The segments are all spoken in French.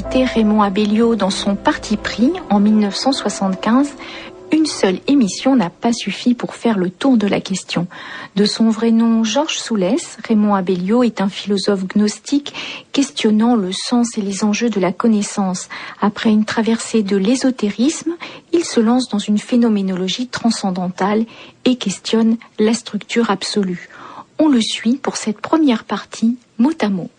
invité Raymond Abellio dans son Parti pris en 1975, une seule émission n'a pas suffi pour faire le tour de la question. De son vrai nom Georges Soulès, Raymond Abellio est un philosophe gnostique questionnant le sens et les enjeux de la connaissance. Après une traversée de l'ésotérisme, il se lance dans une phénoménologie transcendantale et questionne la structure absolue. On le suit pour cette première partie, mot à mot.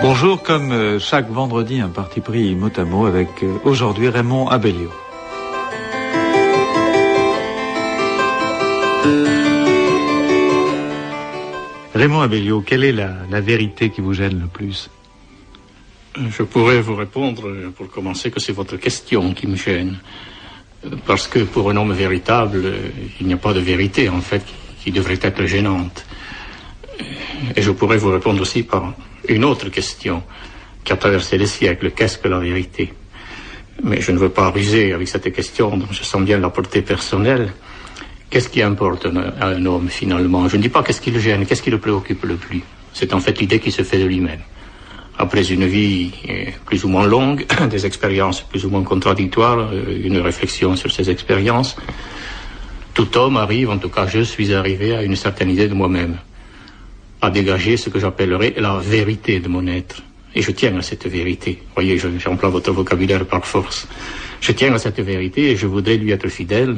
Bonjour, comme chaque vendredi, un parti pris mot à mot avec aujourd'hui Raymond Abellio. Raymond Abellio, quelle est la vérité qui vous gêne le plus? Je pourrais vous répondre, pour commencer, que c'est votre question qui me gêne. Parce que pour un homme véritable, il n'y a pas de vérité, en fait, qui devrait être gênante. Et je pourrais vous répondre aussi par une autre question qui a traversé les siècles. Qu'est-ce que la vérité? Mais je ne veux pas ruser avec cette question, dont je sens bien la portée personnelle. Qu'est-ce qui importe à un homme, finalement? Je ne dis pas qu'est-ce qui le gêne, qu'est-ce qui le préoccupe le plus. C'est en fait l'idée qui se fait de lui-même. Après une vie plus ou moins longue, des expériences plus ou moins contradictoires, une réflexion sur ces expériences, tout homme arrive, en tout cas je suis arrivé à une certaine idée de moi-même, à dégager ce que j'appellerais la vérité de mon être. Et je tiens à cette vérité. Vous voyez, j'emploie votre vocabulaire par force. Je tiens à cette vérité et je voudrais lui être fidèle,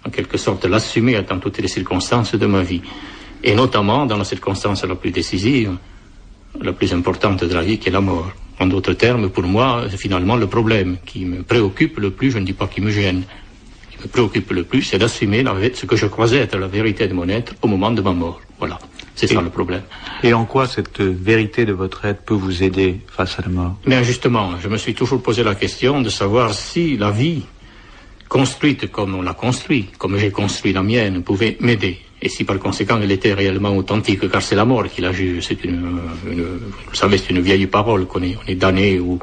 en quelque sorte l'assumer dans toutes les circonstances de ma vie. Et notamment dans la circonstance la plus décisive, la plus importante de la vie, qui est la mort. En d'autres termes, pour moi, c'est finalement le problème qui me préoccupe le plus, je ne dis pas qui me gêne, qui me préoccupe le plus, c'est d'assumer ce que je crois être la vérité de mon être au moment de ma mort. Voilà. C'est ça le problème. Et en quoi cette vérité de votre être peut vous aider face à la mort? Bien justement, je me suis toujours posé la question de savoir si la vie, construite comme on l'a construit, comme j'ai construit la mienne, pouvait m'aider. Et si par conséquent elle était réellement authentique, car c'est la mort qui la juge. C'est vous savez, c'est une vieille parole qu'on est damné ou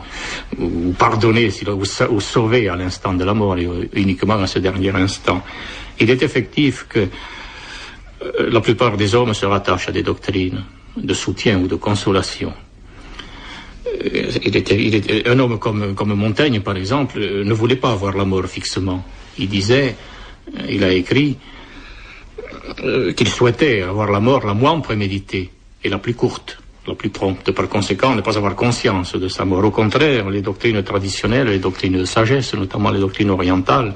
pardonné ou sauvé à l'instant de la mort, et uniquement à ce dernier instant. Il est effectif que la plupart des hommes se rattachent à des doctrines de soutien ou de consolation. Un homme comme Montaigne, par exemple, ne voulait pas voir la mort fixement. Il a écrit qu'il souhaitait avoir la mort la moins préméditée et la plus courte, la plus prompte. Par conséquent, ne pas avoir conscience de sa mort. Au contraire, les doctrines traditionnelles, les doctrines de sagesse, notamment les doctrines orientales,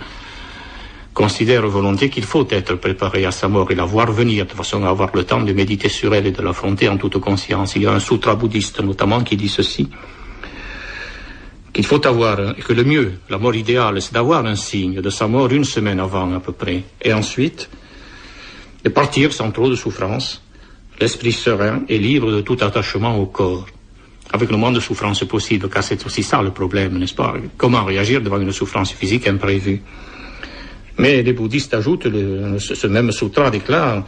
considère volontiers qu'il faut être préparé à sa mort et la voir venir, de façon à avoir le temps de méditer sur elle et de l'affronter en toute conscience. Il y a un sutra bouddhiste notamment qui dit ceci, qu'il faut avoir, que le mieux, la mort idéale, c'est d'avoir un signe de sa mort une semaine avant à peu près, et ensuite de partir sans trop de souffrance, l'esprit serein et libre de tout attachement au corps, avec le moins de souffrance possible, car c'est aussi ça le problème, n'est-ce pas? Comment réagir devant une souffrance physique imprévue? Mais les bouddhistes ajoutent, ce même sutra déclare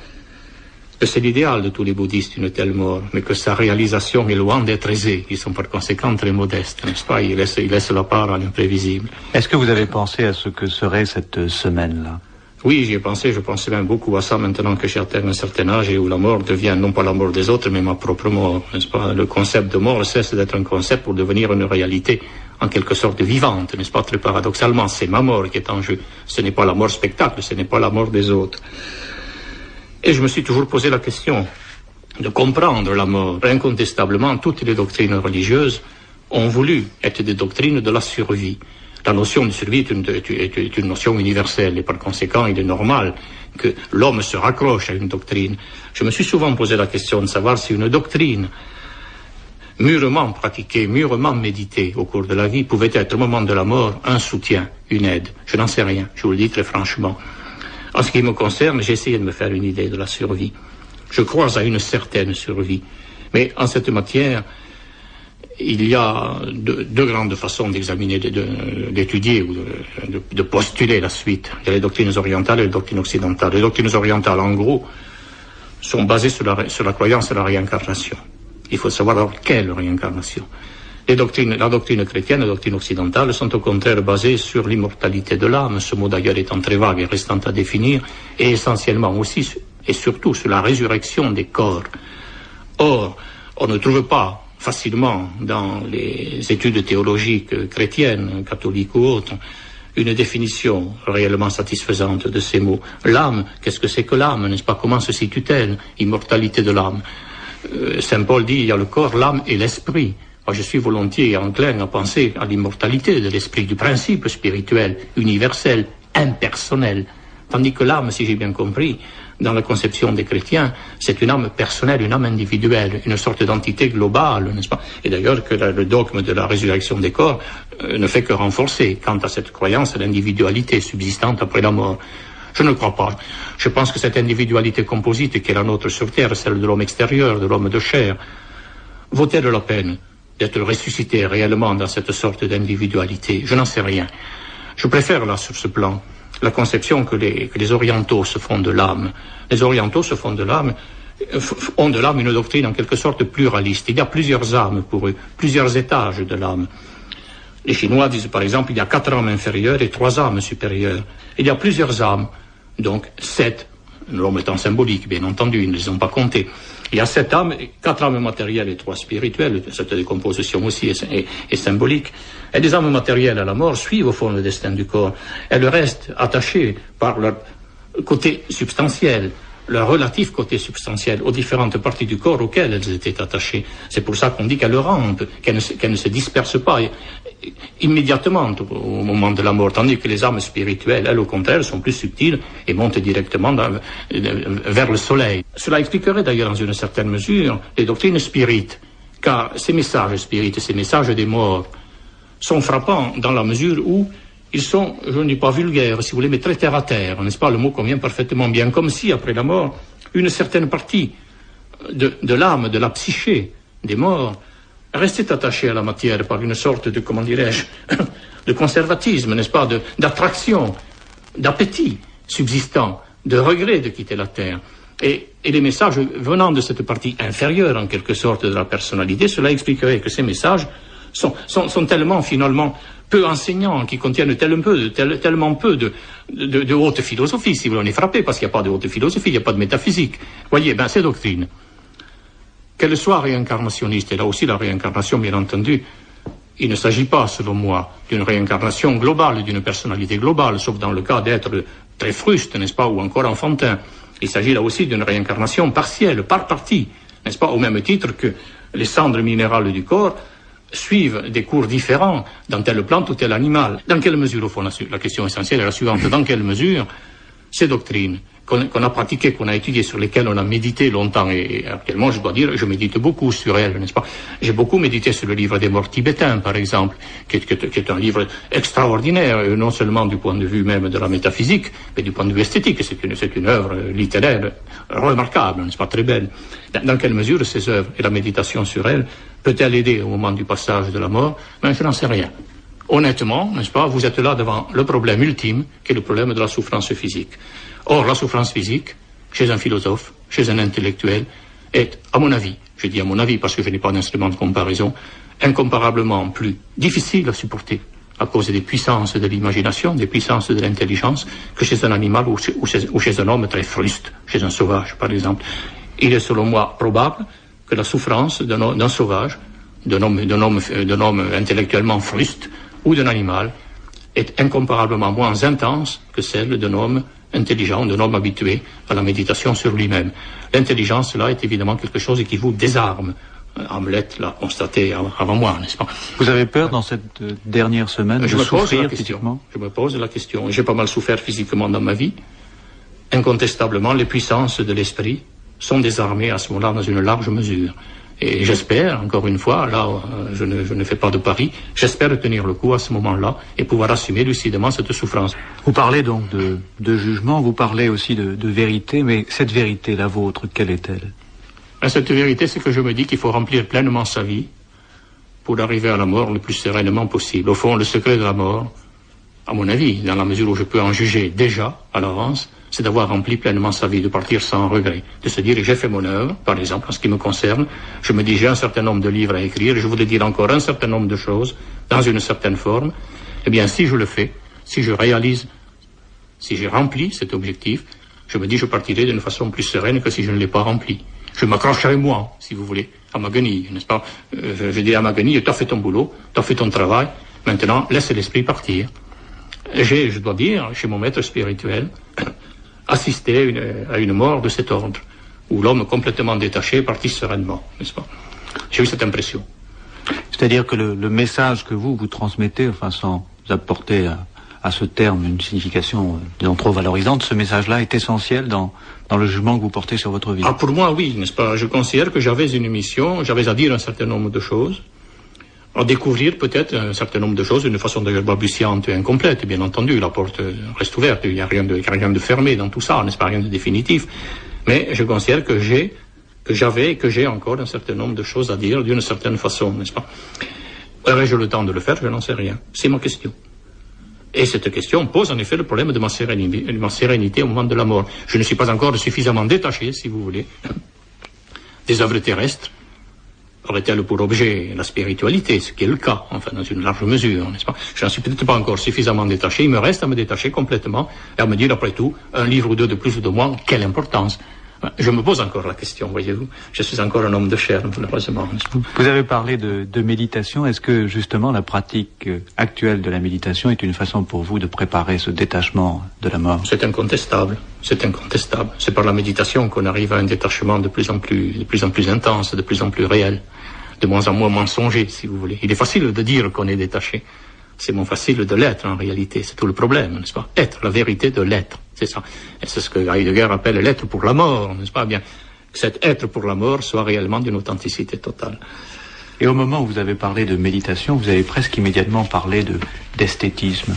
que c'est l'idéal de tous les bouddhistes, une telle mort, mais que sa réalisation est loin d'être aisée. Ils sont par conséquent très modestes, n'est-ce pas? Ils laissent la part à l'imprévisible. Est-ce que vous avez pensé à ce que serait cette semaine-là? Oui, j'y ai pensé, je pensais même beaucoup à ça maintenant que j'ai atteint un certain âge et où la mort devient non pas la mort des autres, mais ma propre mort, n'est-ce pas? Le concept de mort cesse d'être un concept pour devenir une réalité en quelque sorte vivante, n'est-ce pas? Très paradoxalement, c'est ma mort qui est en jeu. Ce n'est pas la mort spectacle, ce n'est pas la mort des autres. Et je me suis toujours posé la question de comprendre la mort. Incontestablement, toutes les doctrines religieuses ont voulu être des doctrines de la survie. La notion de survie est une notion universelle et par conséquent, il est normal que l'homme se raccroche à une doctrine. Je me suis souvent posé la question de savoir si une doctrine mûrement pratiquée, mûrement méditée au cours de la vie pouvait être au moment de la mort un soutien, une aide. Je n'en sais rien, je vous le dis très franchement. En ce qui me concerne, j'ai essayé de me faire une idée de la survie. Je crois à une certaine survie. Mais en cette matière, il y a deux grandes façons d'examiner, d'étudier ou de postuler la suite. Il y a les doctrines orientales et les doctrines occidentales. Les doctrines orientales, en gros, sont basées sur la croyance à la réincarnation. Il faut savoir alors quelle réincarnation. La doctrine chrétienne, la doctrine occidentale sont au contraire basées sur l'immortalité de l'âme, ce mot d'ailleurs étant très vague et restant à définir, et essentiellement aussi et surtout sur la résurrection des corps. Or, on ne trouve pas facilement dans les études théologiques chrétiennes, catholiques ou autres, une définition réellement satisfaisante de ces mots. L'âme, qu'est-ce que c'est que l'âme, n'est-ce pas? Comment se situe-t-elle? Immortalité de l'âme. Saint Paul dit, il y a le corps, l'âme et l'esprit. Moi, je suis volontiers enclin à penser à l'immortalité de l'esprit, du principe spirituel, universel, impersonnel. Tandis que l'âme, si j'ai bien compris, dans la conception des chrétiens, c'est une âme personnelle, une âme individuelle, une sorte d'entité globale, n'est-ce pas? Et d'ailleurs que le dogme de la résurrection des corps ne fait que renforcer quant à cette croyance à l'individualité subsistante après la mort. Je ne crois pas. Je pense que cette individualité composite qui est la nôtre sur Terre, celle de l'homme extérieur, de l'homme de chair, vaut-elle la peine d'être ressuscité réellement dans cette sorte d'individualité? Je n'en sais rien. Je préfère là, sur ce plan, la conception que les orientaux se font de l'âme. Les orientaux se font de l'âme, ont de l'âme une doctrine en quelque sorte pluraliste. Il y a plusieurs âmes pour eux, plusieurs étages de l'âme. Les Chinois disent par exemple, il y a 4 âmes inférieures et 3 âmes supérieures. Il y a plusieurs âmes, donc 7. L'homme étant symbolique, bien entendu, ils ne les ont pas comptés. Il y a 7 âmes, 4 âmes matérielles et 3 spirituelles. Cette décomposition aussi est symbolique. Et les âmes matérielles à la mort suivent au fond le destin du corps. Elles restent attachées par leur côté substantiel, leur relatif côté substantiel aux différentes parties du corps auxquelles elles étaient attachées. C'est pour ça qu'on dit qu'elles rampent, qu'elles ne se dispersent pas immédiatement au moment de la mort, tandis que les âmes spirituelles, elles, au contraire, sont plus subtiles et montent directement vers le soleil. Cela expliquerait d'ailleurs dans une certaine mesure les doctrines spirites, car ces messages spirites, ces messages des morts, sont frappants dans la mesure où ils sont, je ne dis pas vulgaires, si vous voulez, mais très terre à terre, n'est-ce pas? Le mot convient parfaitement bien, comme si, après la mort, une certaine partie de l'âme, de la psyché des morts, restait attachée à la matière par une sorte de, comment dirais-je, de conservatisme, n'est-ce pas, d'attraction, d'appétit subsistant, de regret de quitter la terre. Et les messages venant de cette partie inférieure, en quelque sorte, de la personnalité, cela expliquerait que ces messages sont tellement, finalement, peu enseignants, qui contiennent tellement peu de haute philosophie, si vous voulez. On est frappé parce qu'il n'y a pas de haute philosophie, il n'y a pas de métaphysique. Voyez, ces doctrines, qu'elles soient réincarnationnistes, et là aussi la réincarnation, bien entendu, il ne s'agit pas, selon moi, d'une réincarnation globale, d'une personnalité globale, sauf dans le cas d'être très fruste, n'est-ce pas, ou encore enfantin. Il s'agit là aussi d'une réincarnation partielle, par partie, n'est-ce pas, au même titre que les cendres minérales du corps suivent des cours différents dans tel plante ou tel animal. Dans quelle mesure, au fond, la question essentielle est la suivante, dans quelle mesure ces doctrines qu'on a pratiquées, qu'on a étudiées, sur lesquelles on a médité longtemps, et actuellement, je dois dire, je médite beaucoup sur elles, n'est-ce pas? J'ai beaucoup médité sur le livre des morts tibétains, par exemple, qui est un livre extraordinaire, non seulement du point de vue même de la métaphysique, mais du point de vue esthétique. C'est une œuvre littéraire remarquable, n'est-ce pas, très belle. Dans quelle mesure ces œuvres et la méditation sur elles peut-elle aider au moment du passage de la mort? Ben, je n'en sais rien. Honnêtement, n'est-ce pas, vous êtes là devant le problème ultime, qui est le problème de la souffrance physique. Or, la souffrance physique, chez un philosophe, chez un intellectuel, est, à mon avis, je dis à mon avis parce que je n'ai pas d'instrument de comparaison, incomparablement plus difficile à supporter à cause des puissances de l'imagination, des puissances de l'intelligence, que chez un animal ou chez un homme très fruste, chez un sauvage, par exemple. Il est, selon moi, probable que la souffrance d'un sauvage, d'un homme intellectuellement fruste, ou d'un animal, est incomparablement moins intense que celle d'un homme intelligent, d'un homme habitué à la méditation sur lui-même. L'intelligence, là, est évidemment quelque chose qui vous désarme. Hamlet l'a constaté avant moi, n'est-ce pas? Vous avez peur dans cette dernière semaine de souffrir physiquement? Je me pose la question. J'ai pas mal souffert physiquement dans ma vie. Incontestablement, les puissances de l'esprit sont désarmées à ce moment-là dans une large mesure. Et j'espère, encore une fois, là, je ne fais pas de pari, j'espère tenir le coup à ce moment-là et pouvoir assumer lucidement cette souffrance. Vous parlez donc de jugement, vous parlez aussi de vérité, mais cette vérité, la vôtre, quelle est-elle? Cette vérité, c'est que je me dis qu'il faut remplir pleinement sa vie pour arriver à la mort le plus sereinement possible. Au fond, le secret de la mort, à mon avis, dans la mesure où je peux en juger déjà à l'avance, c'est d'avoir rempli pleinement sa vie, de partir sans regret, de se dire j'ai fait mon œuvre, par exemple, en ce qui me concerne, je me dis j'ai un certain nombre de livres à écrire, je voudrais dire encore un certain nombre de choses dans une certaine forme. Eh bien, si je le fais, si je réalise, si j'ai rempli cet objectif, je me dis je partirai d'une façon plus sereine que si je ne l'ai pas rempli. Je m'accrocherai moi, si vous voulez, à ma guenille, n'est-ce pas? Je dis à ma guenille, tu as fait ton boulot, tu as fait ton travail, maintenant laisse l'esprit partir. J'ai, je dois dire, chez mon maître spirituel, assisté à une mort de cet ordre, où l'homme complètement détaché partit sereinement, n'est-ce pas? J'ai eu cette impression. C'est-à-dire que le message que vous transmettez, enfin sans apporter à ce terme une signification disons trop valorisante, ce message-là est essentiel dans le jugement que vous portez sur votre vie. Ah, pour moi, oui, n'est-ce pas? Je considère que j'avais une mission, j'avais à dire un certain nombre de choses, à découvrir peut-être un certain nombre de choses d'une façon d'ailleurs balbutiante et incomplète, bien entendu, la porte reste ouverte, il n'y a rien de fermé dans tout ça, n'est-ce pas, rien de définitif, mais je considère que j'ai encore un certain nombre de choses à dire d'une certaine façon, n'est-ce pas? Aurais-je le temps de le faire? Je n'en sais rien, c'est ma question. Et cette question pose en effet le problème de ma sérénité au moment de la mort. Je ne suis pas encore suffisamment détaché, si vous voulez, des œuvres terrestres. Aurait-elle pour objet la spiritualité, ce qui est le cas, enfin dans une large mesure, n'est-ce pas? Je n'en suis peut-être pas encore suffisamment détaché, il me reste à me détacher complètement et à me dire après tout, un livre ou deux de plus ou de moins, quelle importance? Je me pose encore la question, voyez-vous. Je suis encore un homme de chair, malheureusement. Vous avez parlé de méditation. Est-ce que justement la pratique actuelle de la méditation est une façon pour vous de préparer ce détachement de la mort? C'est incontestable. C'est incontestable. C'est par la méditation qu'on arrive à un détachement de plus en plus intense, de plus en plus réel, de moins en moins mensonger, si vous voulez. Il est facile de dire qu'on est détaché. C'est moins facile de l'être en réalité. C'est tout le problème, n'est-ce pas? Être, la vérité de l'être. C'est ça. Et c'est ce que Heidegger appelle l'être pour la mort, n'est-ce pas? Bien, que cet être pour la mort soit réellement d'une authenticité totale. Et au moment où vous avez parlé de méditation, vous avez presque immédiatement parlé d'esthétisme.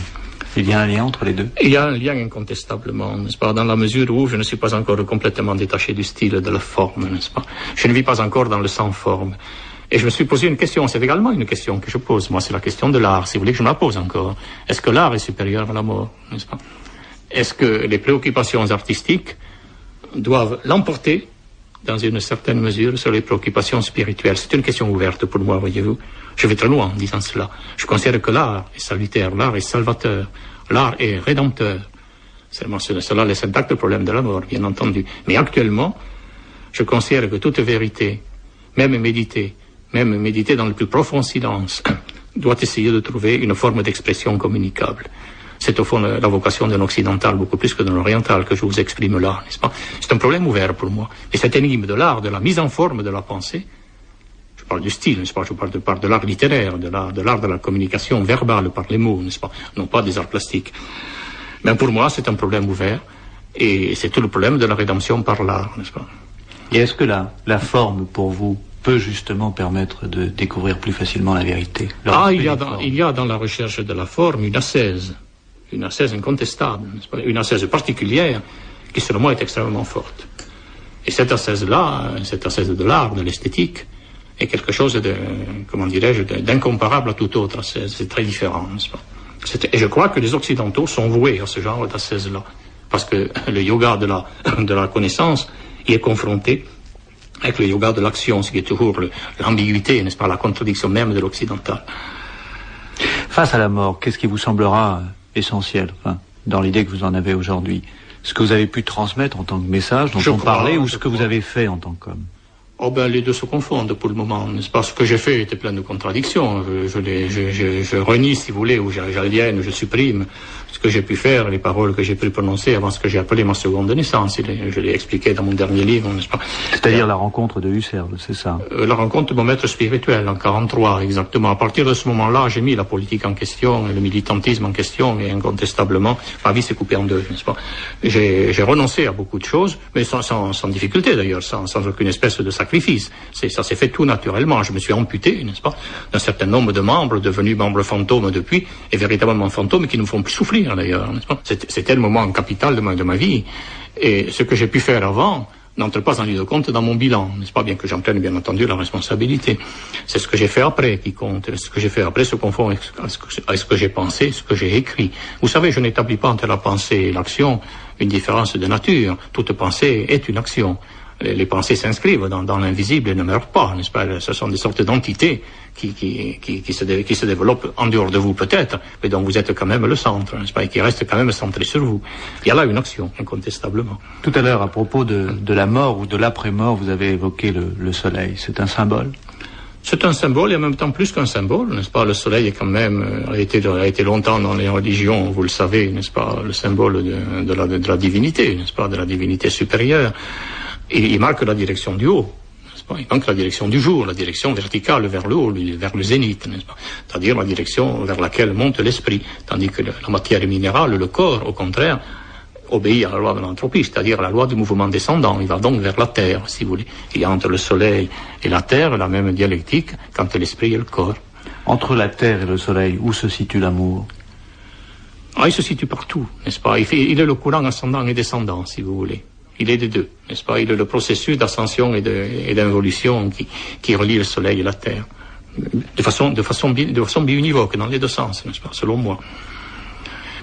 Il y a un lien entre les deux? Il y a un lien incontestablement, n'est-ce pas? Dans la mesure où je ne suis pas encore complètement détaché du style, de la forme, n'est-ce pas? Je ne vis pas encore dans le sans-forme. Et je me suis posé une question, c'est également une question que je pose. Moi, c'est la question de l'art, si vous voulez que je me la pose encore. Est-ce que l'art est supérieur à la mort, n'est-ce pas? Est-ce que les préoccupations artistiques doivent l'emporter, dans une certaine mesure, sur les préoccupations spirituelles? C'est une question ouverte pour moi, voyez-vous. Je vais très loin en disant cela. Je considère que l'art est salutaire, l'art est salvateur, l'art est rédempteur. Seulement, cela laisse intact le problème de la mort, bien entendu. Mais actuellement, je considère que toute vérité, même méditée dans le plus profond silence, doit essayer de trouver une forme d'expression communicable. C'est au fond la vocation d'un occidental beaucoup plus que d'un oriental que je vous exprime là, n'est-ce pas? C'est un problème ouvert pour moi. Et cette énigme de l'art, de la mise en forme de la pensée, je parle du style, n'est-ce pas? Je parle de l'art littéraire, de l'art de la communication verbale par les mots, n'est-ce pas? Non pas des arts plastiques. Mais pour moi, c'est un problème ouvert. Et c'est tout le problème de la rédemption par l'art, n'est-ce pas? Et est-ce que la forme, pour vous, peut justement permettre de découvrir plus facilement la vérité? Il y a dans la recherche de la forme une ascèse incontestable, n'est-ce pas? Une ascèse particulière qui, selon moi, est extrêmement forte. Et cette ascèse-là, cette ascèse de l'art, de l'esthétique, est quelque chose d'incomparable à toute autre ascèse. C'est très différent, n'est-ce pas? Et je crois que les Occidentaux sont voués à ce genre d'ascèse-là. Parce que le yoga de la connaissance, il est confronté avec le yoga de l'action, ce qui est toujours l'ambiguïté, n'est-ce pas, la contradiction même de l'occidental. Face à la mort, qu'est-ce qui vous semblera essentiel, dans l'idée que vous en avez aujourd'hui? Ce que vous avez pu transmettre en tant que message, dont on parlait, ou ce que vous avez fait en tant qu'homme? Les deux se confondent pour le moment, n'est-ce pas? Ce que j'ai fait était plein de contradictions. Je renie, si vous voulez, ou j'aliène, ou je supprime ce que j'ai pu faire, les paroles que j'ai pu prononcer avant ce que j'ai appelé ma seconde naissance. Je l'ai expliqué dans mon dernier livre, n'est-ce pas? C'est-à-dire la rencontre de Husserl, c'est ça? La rencontre de mon maître spirituel, en 43, exactement. À partir de ce moment-là, j'ai mis la politique en question, le militantisme en question, et incontestablement, ma vie s'est coupée en deux, n'est-ce pas? J'ai renoncé à beaucoup de choses, mais sans difficulté d'ailleurs, sans aucune espèce de sacrifice. Ça s'est fait tout naturellement. Je me suis amputé, n'est-ce pas, d'un certain nombre de membres, devenus membres fantômes depuis, et véritablement fantômes qui ne me font plus souffrir d'ailleurs, n'est-ce pas? C'était le moment capital de ma vie. Et ce que j'ai pu faire avant n'entre pas en lieu de compte dans mon bilan, n'est-ce pas, bien que j'en prenne bien entendu la responsabilité. C'est ce que j'ai fait après qui compte. Ce que j'ai fait après se confond à ce que j'ai pensé, ce que j'ai écrit. Vous savez, je n'établis pas entre la pensée et l'action une différence de nature. Toute pensée est une action. Les pensées s'inscrivent dans l'invisible et ne meurent pas, n'est-ce pas? Ce sont des sortes d'entités qui se développent en dehors de vous peut-être, mais dont vous êtes quand même le centre, n'est-ce pas? Et qui restent quand même centrés sur vous. Il y a là une action, incontestablement. Tout à l'heure, à propos de la mort ou de l'après-mort, vous avez évoqué le soleil. C'est un symbole? C'est un symbole et en même temps plus qu'un symbole, n'est-ce pas? Le soleil est quand même, a été longtemps dans les religions, vous le savez, n'est-ce pas? Le symbole de la divinité, n'est-ce pas? De la divinité supérieure. Et il marque la direction du haut, n'est-ce pas? Il marque la direction du jour, la direction verticale vers le haut, vers le zénith, n'est-ce pas? C'est-à-dire la direction vers laquelle monte l'esprit. Tandis que la matière minérale, le corps, au contraire, obéit à la loi de l'entropie, c'est-à-dire à la loi du mouvement descendant. Il va donc vers la terre, si vous voulez. Il y a entre le soleil et la terre la même dialectique qu'entre l'esprit et le corps. Entre la terre et le soleil, où se situe l'amour? Il se situe partout, n'est-ce pas? Il est le courant ascendant et descendant, si vous voulez. Il est des deux, n'est-ce pas? Il est le processus d'ascension et d'involution qui relie le soleil et la terre. De façon biunivoque, dans les deux sens, n'est-ce pas? Selon moi.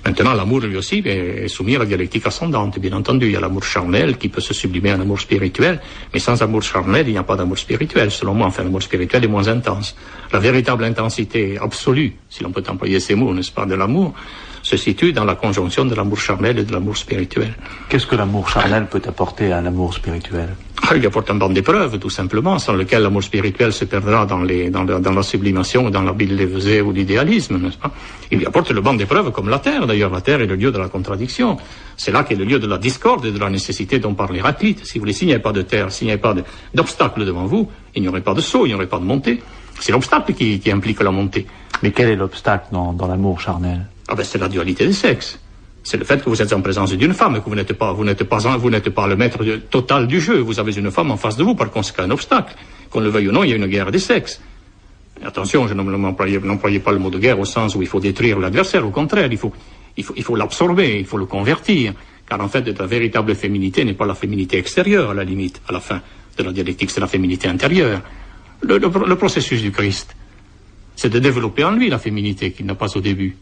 Maintenant, l'amour, lui aussi, est soumis à la dialectique ascendante, bien entendu. Il y a l'amour charnel qui peut se sublimer en amour spirituel, mais sans amour charnel, il n'y a pas d'amour spirituel. Selon moi, enfin, l'amour spirituel est moins intense. La véritable intensité absolue, si l'on peut employer ces mots, n'est-ce pas, de l'amour, se situe dans la conjonction de l'amour charnel et de l'amour spirituel. Qu'est-ce que l'amour charnel peut apporter à l'amour spirituel? Il apporte un banc d'épreuves, tout simplement, sans lequel l'amour spirituel se perdra dans la sublimation, dans la billevesée ou l'idéalisme, n'est-ce pas? Il lui apporte le banc d'épreuves comme la terre, d'ailleurs. La terre est le lieu de la contradiction. C'est là qu'est le lieu de la discorde et de la nécessité dont parle Héraclite. Si vous voulez, s'il n'y avait pas de terre, s'il n'y avait pas d'obstacle devant vous, il n'y aurait pas de saut, il n'y aurait pas de montée. C'est l'obstacle qui implique la montée. Mais quel est l'obstacle dans l'amour charnel? C'est la dualité des sexes. C'est le fait que vous êtes en présence d'une femme et que vous n'êtes pas le maître total du jeu. Vous avez une femme en face de vous, par conséquent un obstacle. Qu'on le veuille ou non, il y a une guerre des sexes. Et attention, je n'employais pas le mot de guerre au sens où il faut détruire l'adversaire. Au contraire, il faut l'absorber, il faut le convertir. Car en fait, la véritable féminité n'est pas la féminité extérieure, à la limite, à la fin de la dialectique, c'est la féminité intérieure. Le processus du Christ, c'est de développer en lui la féminité qu'il n'a pas au début.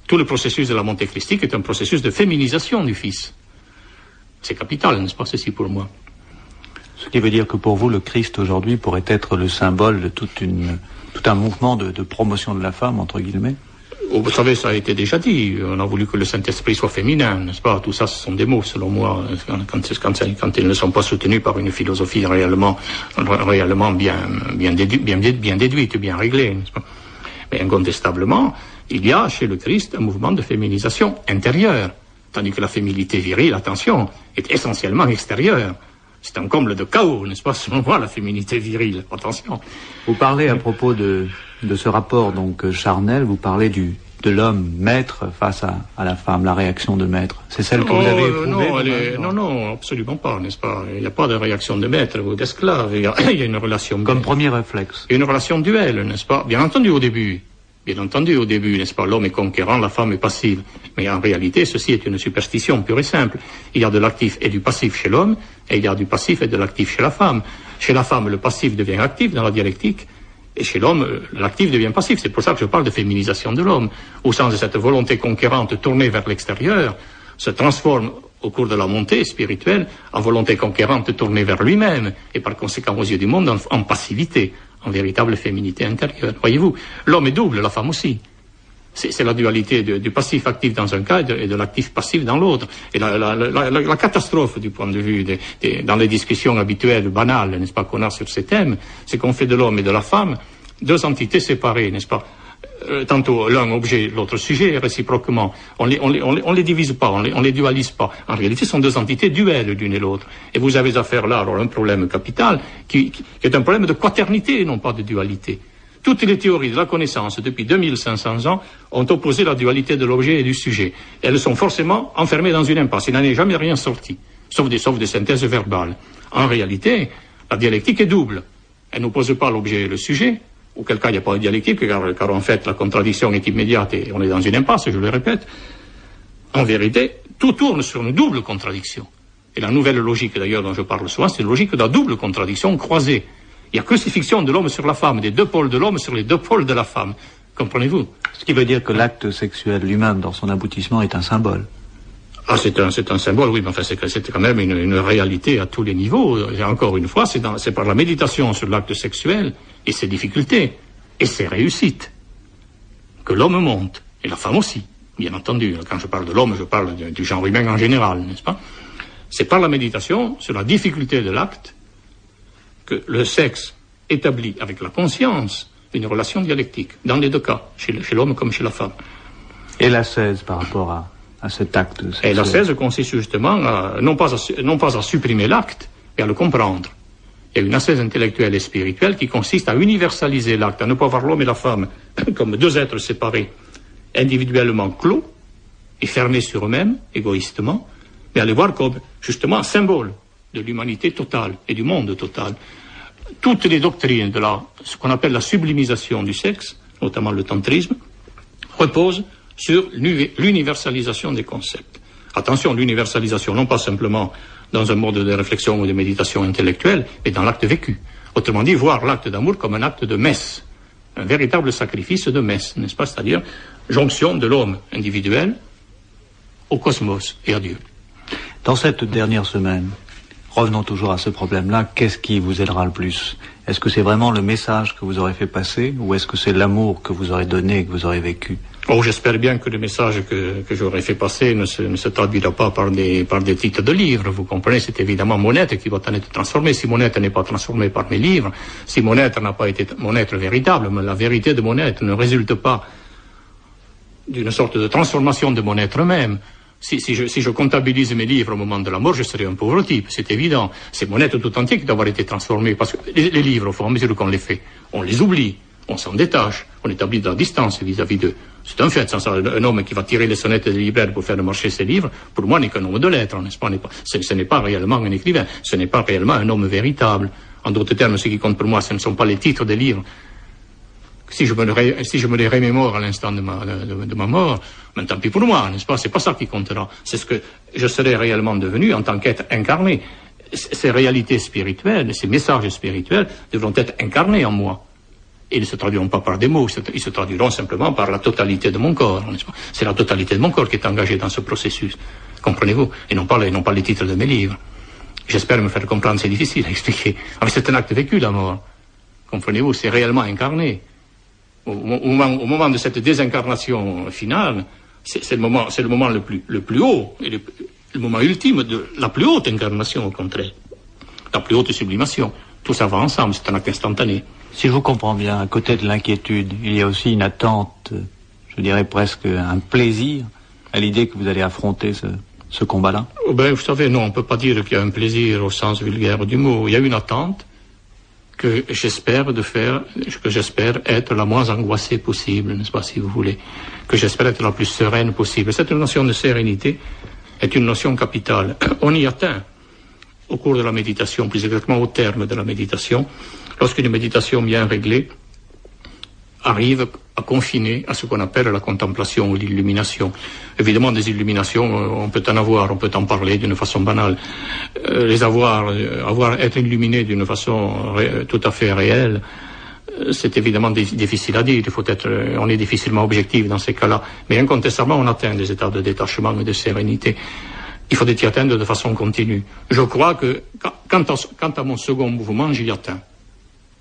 Tout le processus de la montée christique est un processus de féminisation du Fils. C'est capital, n'est-ce pas, ceci pour moi? Ce qui veut dire que pour vous, le Christ aujourd'hui pourrait être le symbole de tout un mouvement de promotion de la femme, entre guillemets? Vous savez, ça a été déjà dit. On a voulu que le Saint-Esprit soit féminin, n'est-ce pas? Tout ça, ce sont des mots, selon moi, quand ils ne sont pas soutenus par une philosophie réellement bien déduite, bien réglée, n'est-ce pas? Mais incontestablement, il y a chez le Christ un mouvement de féminisation intérieure, tandis que la féminité virile, attention, est essentiellement extérieure. C'est un comble de chaos, n'est-ce pas, selon moi, la féminité virile, attention. Vous parlez à propos de ce rapport donc charnel, vous parlez de l'homme maître face à la femme, la réaction de maître. C'est celle que vous avez éprouvée? Non, absolument pas, n'est-ce pas? Il n'y a pas de réaction de maître ou d'esclave. Il y a une relation. Comme premier réflexe. Une relation duel, n'est-ce pas? Bien entendu, au début, n'est-ce pas? L'homme est conquérant, la femme est passive. Mais en réalité, ceci est une superstition pure et simple. Il y a de l'actif et du passif chez l'homme, et il y a du passif et de l'actif chez la femme. Chez la femme, le passif devient actif dans la dialectique, et chez l'homme, l'actif devient passif. C'est pour ça que je parle de féminisation de l'homme, au sens de cette volonté conquérante tournée vers l'extérieur, se transforme au cours de la montée spirituelle en volonté conquérante tournée vers lui-même, et par conséquent aux yeux du monde en passivité, en véritable féminité intérieure. Voyez-vous, l'homme est double, la femme aussi. C'est la dualité du passif actif dans un cas et de l'actif passif dans l'autre. Et la catastrophe du point de vue dans les discussions habituelles, banales, n'est-ce pas, qu'on a sur ces thèmes, c'est qu'on fait de l'homme et de la femme deux entités séparées, n'est-ce pas? Tantôt l'un objet, l'autre sujet, réciproquement. On les divise pas, on les dualise pas. En réalité, ce sont deux entités duelles l'une et l'autre. Et vous avez affaire là, alors, un problème capital, qui est un problème de quaternité et non pas de dualité. Toutes les théories de la connaissance depuis 2500 ans ont opposé la dualité de l'objet et du sujet. Elles sont forcément enfermées dans une impasse. Il n'en est jamais rien sorti, sauf des synthèses verbales. En réalité, la dialectique est double. Elle n'oppose pas l'objet et le sujet, auquel cas il n'y a pas de dialectique, car en fait la contradiction est immédiate et on est dans une impasse, je le répète. En vérité, tout tourne sur une double contradiction. Et la nouvelle logique, d'ailleurs, dont je parle souvent, c'est une logique de la double contradiction croisée. Il y a crucifixion de l'homme sur la femme, des deux pôles de l'homme sur les deux pôles de la femme. Comprenez-vous? Ce qui veut dire que l'acte sexuel lui-même, dans son aboutissement, est un symbole. Ah, c'est un symbole, oui, mais enfin, c'est quand même une réalité à tous les niveaux. Et encore une fois, c'est par la méditation sur l'acte sexuel et ses difficultés et ses réussites que l'homme monte, et la femme aussi, bien entendu. Quand je parle de l'homme, je parle du genre humain en général, n'est-ce pas? C'est par la méditation sur la difficulté de l'acte que le sexe établit avec la conscience une relation dialectique, dans les deux cas, chez l'homme comme chez la femme. Et l'ascèse par rapport à cet acte sexuel. Et l'ascèse consiste justement non pas à supprimer l'acte, mais à le comprendre. Il y a une ascèse intellectuelle et spirituelle qui consiste à universaliser l'acte, à ne pas voir l'homme et la femme comme deux êtres séparés, individuellement clos et fermés sur eux-mêmes, égoïstement, mais à les voir comme justement un symbole de l'humanité totale et du monde total. Toutes les doctrines de ce qu'on appelle la sublimisation du sexe, notamment le tantrisme, reposent sur l'universalisation des concepts. Attention, l'universalisation, non pas simplement dans un mode de réflexion ou de méditation intellectuelle, mais dans l'acte vécu. Autrement dit, voir l'acte d'amour comme un acte de messe, un véritable sacrifice de messe, n'est-ce pas? C'est-à-dire jonction de l'homme individuel au cosmos et à Dieu. Dans cette dernière semaine, revenons toujours à ce problème-là, qu'est-ce qui vous aidera le plus? Est-ce que c'est vraiment le message que vous aurez fait passer, ou est-ce que c'est l'amour que vous aurez donné et que vous aurez vécu? Oh, j'espère bien que le message que j'aurais fait passer ne se traduira pas par des titres de livres. Vous comprenez, c'est évidemment mon être qui va en être transformé. Si mon être n'est pas transformé par mes livres, si mon être n'a pas été mon être véritable, mais la vérité de mon être ne résulte pas d'une sorte de transformation de mon être même. Si je comptabilise mes livres au moment de la mort, je serai un pauvre type, c'est évident. C'est mon être tout entier qui doit avoir été transformé, parce que les livres, au fur et à mesure qu'on les fait, on les oublie, on s'en détache, on établit de la distance vis-à-vis d'eux. C'est un fait, un homme qui va tirer les sonnettes des libraires pour faire marcher ses livres, pour moi, n'est qu'un homme de lettres, n'est-ce pas? Ce n'est pas réellement un écrivain, ce n'est pas réellement un homme véritable. En d'autres termes, ce qui compte pour moi, ce ne sont pas les titres des livres. Si je me les remémore à l'instant de ma mort, ben, tant pis pour moi, n'est-ce pas? C'est pas ça qui comptera. C'est ce que je serai réellement devenu en tant qu'être incarné. Ces réalités spirituelles, ces messages spirituels devront être incarnés en moi. Et ils ne se traduiront pas par des mots, ils se traduiront simplement par la totalité de mon corps, n'est-ce pas? C'est la totalité de mon corps qui est engagée dans ce processus. Comprenez-vous? Et non pas les titres de mes livres. J'espère me faire comprendre, c'est difficile à expliquer. Mais c'est un acte vécu, la mort. Comprenez-vous? C'est réellement incarné. Au moment de cette désincarnation finale, c'est le moment le plus haut, et le moment ultime de la plus haute incarnation, au contraire. La plus haute sublimation. Tout ça va ensemble, c'est un acte instantané. Si je vous comprends bien, à côté de l'inquiétude, il y a aussi une attente, je dirais presque un plaisir, à l'idée que vous allez affronter ce combat-là? Ben, vous savez, non, on ne peut pas dire qu'il y a un plaisir au sens vulgaire du mot. Il y a une attente que j'espère être la moins angoissée possible, n'est-ce pas, si vous voulez, que j'espère être la plus sereine possible. Cette notion de sérénité est une notion capitale. On y atteint au cours de la méditation, plus exactement au terme de la méditation, lorsqu'une méditation bien réglée arrive à confiner à ce qu'on appelle la contemplation ou l'illumination. Évidemment, des illuminations, on peut en avoir, on peut en parler d'une façon banale. Être illuminé d'une façon tout à fait réelle, c'est évidemment difficile à dire. On est difficilement objectif dans ces cas-là. Mais incontestablement, on atteint des états de détachement et de sérénité. Il faut y atteindre de façon continue. Je crois que, quant à mon second mouvement, j'y atteins.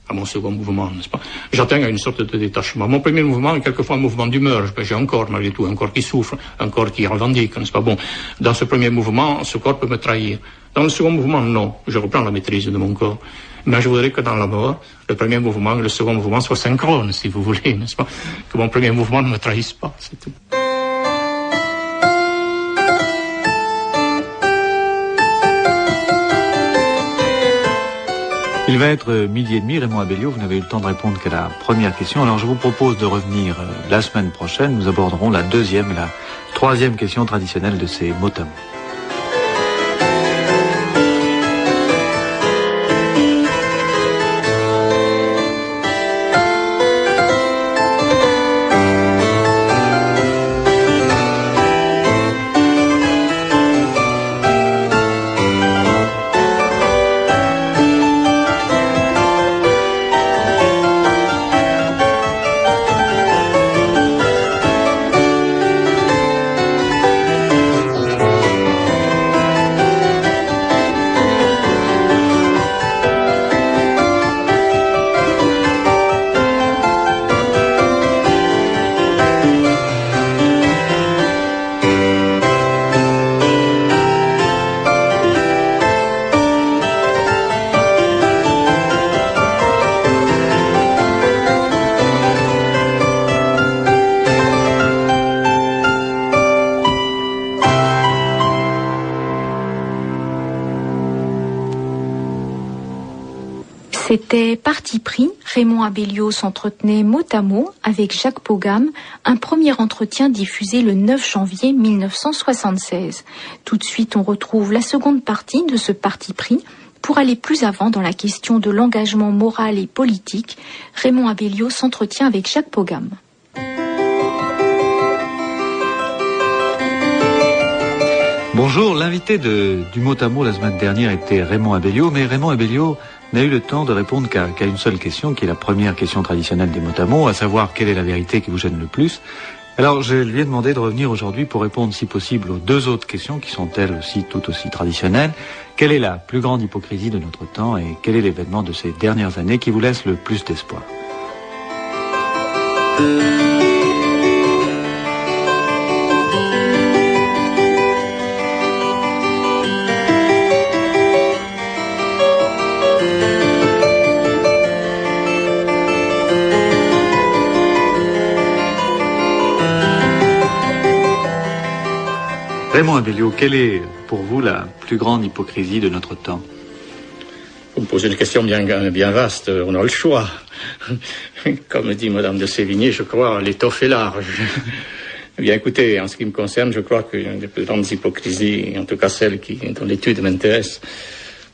À mon second mouvement, n'est-ce pas? J'atteins à une sorte de détachement. Mon premier mouvement est quelquefois un mouvement d'humeur. J'ai un corps, malgré tout, un corps qui souffre, un corps qui revendique, n'est-ce pas? Bon, dans ce premier mouvement, ce corps peut me trahir. Dans le second mouvement, non. Je reprends la maîtrise de mon corps. Mais je voudrais que dans la mort, le premier mouvement et le second mouvement soient synchrones, si vous voulez, n'est-ce pas? Que mon premier mouvement ne me trahisse pas, c'est tout. Il va être 12h30, Raymond Abellio, vous n'avez eu le temps de répondre qu'à la première question. Alors je vous propose de revenir la semaine prochaine. Nous aborderons la deuxième et la troisième question traditionnelle de ces mots à mots. C'était Parti pris. Raymond Abellio s'entretenait mot à mot avec Jacques Pogam, un premier entretien diffusé le 9 janvier 1976. Tout de suite, on retrouve la seconde partie de ce Parti pris. Pour aller plus avant dans la question de l'engagement moral et politique, Raymond Abellio s'entretient avec Jacques Pogam. Bonjour, l'invité du mot à mot la semaine dernière était Raymond Abellio, mais Raymond Abellio n'a eu le temps de répondre qu'à une seule question, qui est la première question traditionnelle des mots à mots, à savoir quelle est la vérité qui vous gêne le plus. Alors je lui ai demandé de revenir aujourd'hui pour répondre si possible aux deux autres questions qui sont elles aussi tout aussi traditionnelles. Quelle est la plus grande hypocrisie de notre temps et quel est l'événement de ces dernières années qui vous laisse le plus d'espoir? Raymond Abellio, quelle est pour vous la plus grande hypocrisie de notre temps? Vous me posez une question bien vaste, on a le choix. Comme dit Madame de Sévigné, je crois, l'étoffe est large. Bien écoutez, en ce qui me concerne, je crois que l'une des plus grandes hypocrisies, en tout cas celle dont l'étude m'intéresse,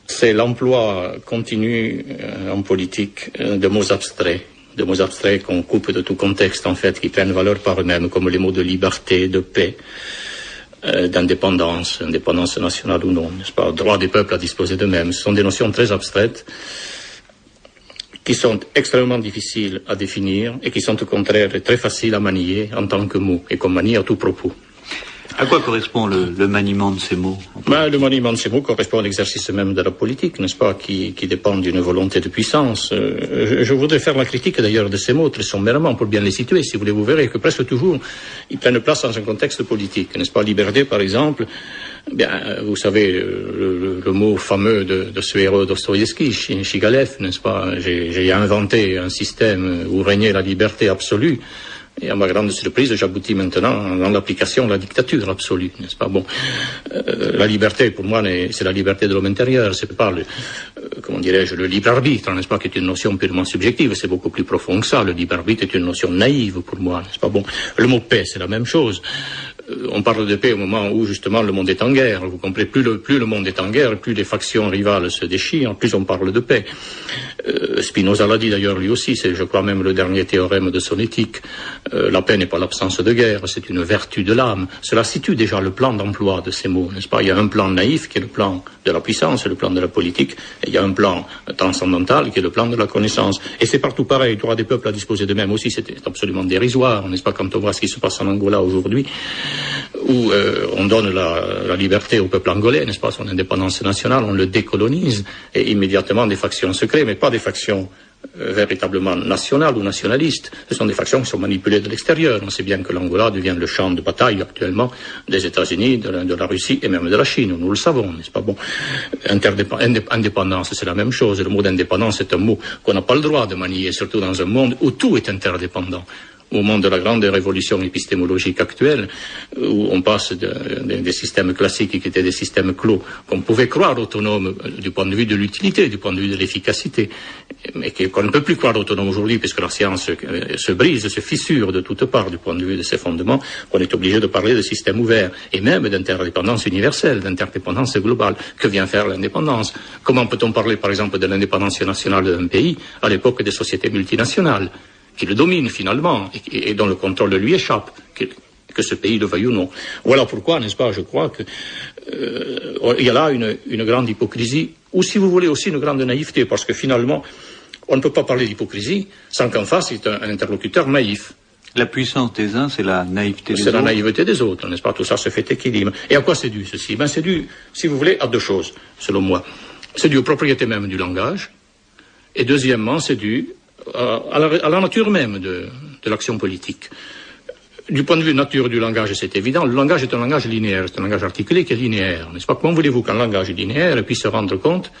c'est l'emploi continu en politique de mots abstraits qu'on coupe de tout contexte, en fait, qui prennent valeur par eux-mêmes, comme les mots de liberté, de paix, d'indépendance, indépendance nationale ou non, n'est-ce pas, droit des peuples à disposer d'eux-mêmes. Ce sont des notions très abstraites qui sont extrêmement difficiles à définir et qui sont au contraire très faciles à manier en tant que mots et qu'on manie à tout propos. À quoi correspond le maniement de ces mots? Le maniement de ces mots correspond à l'exercice même de la politique, n'est-ce pas, qui dépend d'une volonté de puissance. Je voudrais faire la critique d'ailleurs de ces mots très sommairement pour bien les situer. Si vous voulez, vous verrez que presque toujours ils prennent place dans un contexte politique, n'est-ce pas. Liberté, par exemple, vous savez le mot fameux de ce héros Dostoïevski, Chigalev, n'est-ce pas. J'ai inventé un système où régnait la liberté absolue. Et à ma grande surprise, j'aboutis maintenant dans l'application de la dictature absolue, n'est-ce pas? Bon, la liberté, pour moi, c'est la liberté de l'homme intérieur, c'est pas le libre arbitre, n'est-ce pas, qui est une notion purement subjective, c'est beaucoup plus profond que ça. Le libre arbitre est une notion naïve pour moi, n'est-ce pas? Bon, le mot paix, c'est la même chose. On parle de paix au moment où, justement, le monde est en guerre. Vous comprenez, plus le monde est en guerre, plus les factions rivales se déchirent, plus on parle de paix. Spinoza l'a dit d'ailleurs lui aussi, c'est, je crois, même le dernier théorème de son éthique. La paix n'est pas l'absence de guerre, c'est une vertu de l'âme. Cela situe déjà le plan d'emploi de ces mots, n'est-ce pas? Il y a un plan naïf qui est le plan de la puissance, le plan de la politique, et il y a un plan transcendantal qui est le plan de la connaissance. Et c'est partout pareil, le droit des peuples à disposer d'eux-mêmes aussi, c'est absolument dérisoire, n'est-ce pas, quand on voit ce qui se passe en Angola aujourd'hui, où on donne la liberté au peuple angolais, n'est-ce pas, son indépendance nationale, on le décolonise, et immédiatement des factions se créent, mais pas des factions véritablement nationales ou nationalistes. Ce sont des factions qui sont manipulées de l'extérieur. On sait bien que l'Angola devient le champ de bataille actuellement des États-Unis, de la Russie et même de la Chine. Nous le savons, n'est-ce pas? Bon, indépendance, c'est la même chose. Le mot d'indépendance est un mot qu'on n'a pas le droit de manier, surtout dans un monde où tout est interdépendant. Au moment de la grande révolution épistémologique actuelle, où on passe des systèmes classiques qui étaient des systèmes clos, qu'on pouvait croire autonomes du point de vue de l'utilité, du point de vue de l'efficacité, mais qu'on ne peut plus croire autonome aujourd'hui, puisque la science se brise, se fissure de toutes parts du point de vue de ses fondements, qu'on est obligé de parler de système ouvert, et même d'interdépendance universelle, d'interdépendance globale. Que vient faire l'indépendance? Comment peut-on parler, par exemple, de l'indépendance nationale d'un pays à l'époque des sociétés multinationales qui le domine finalement et dont le contrôle lui échappe, que ce pays le veuille ou non. Voilà pourquoi, n'est-ce pas, je crois que il y a là une grande hypocrisie, ou si vous voulez aussi une grande naïveté, parce que finalement, on ne peut pas parler d'hypocrisie sans qu'en face, il y ait un interlocuteur naïf. La puissance des uns, c'est la naïveté des autres. C'est la naïveté des autres, n'est-ce pas? Tout ça se fait équilibre. Et à quoi c'est dû, ceci? C'est dû, si vous voulez, à deux choses, selon moi. C'est dû aux propriétés même du langage, et deuxièmement, c'est dû à la nature même de l'action politique. Du point de vue nature du langage, c'est évident. Le langage est un langage linéaire, c'est un langage articulé qui est linéaire, n'est-ce pas? Comment voulez-vous qu'un langage linéaire puisse se rendre compte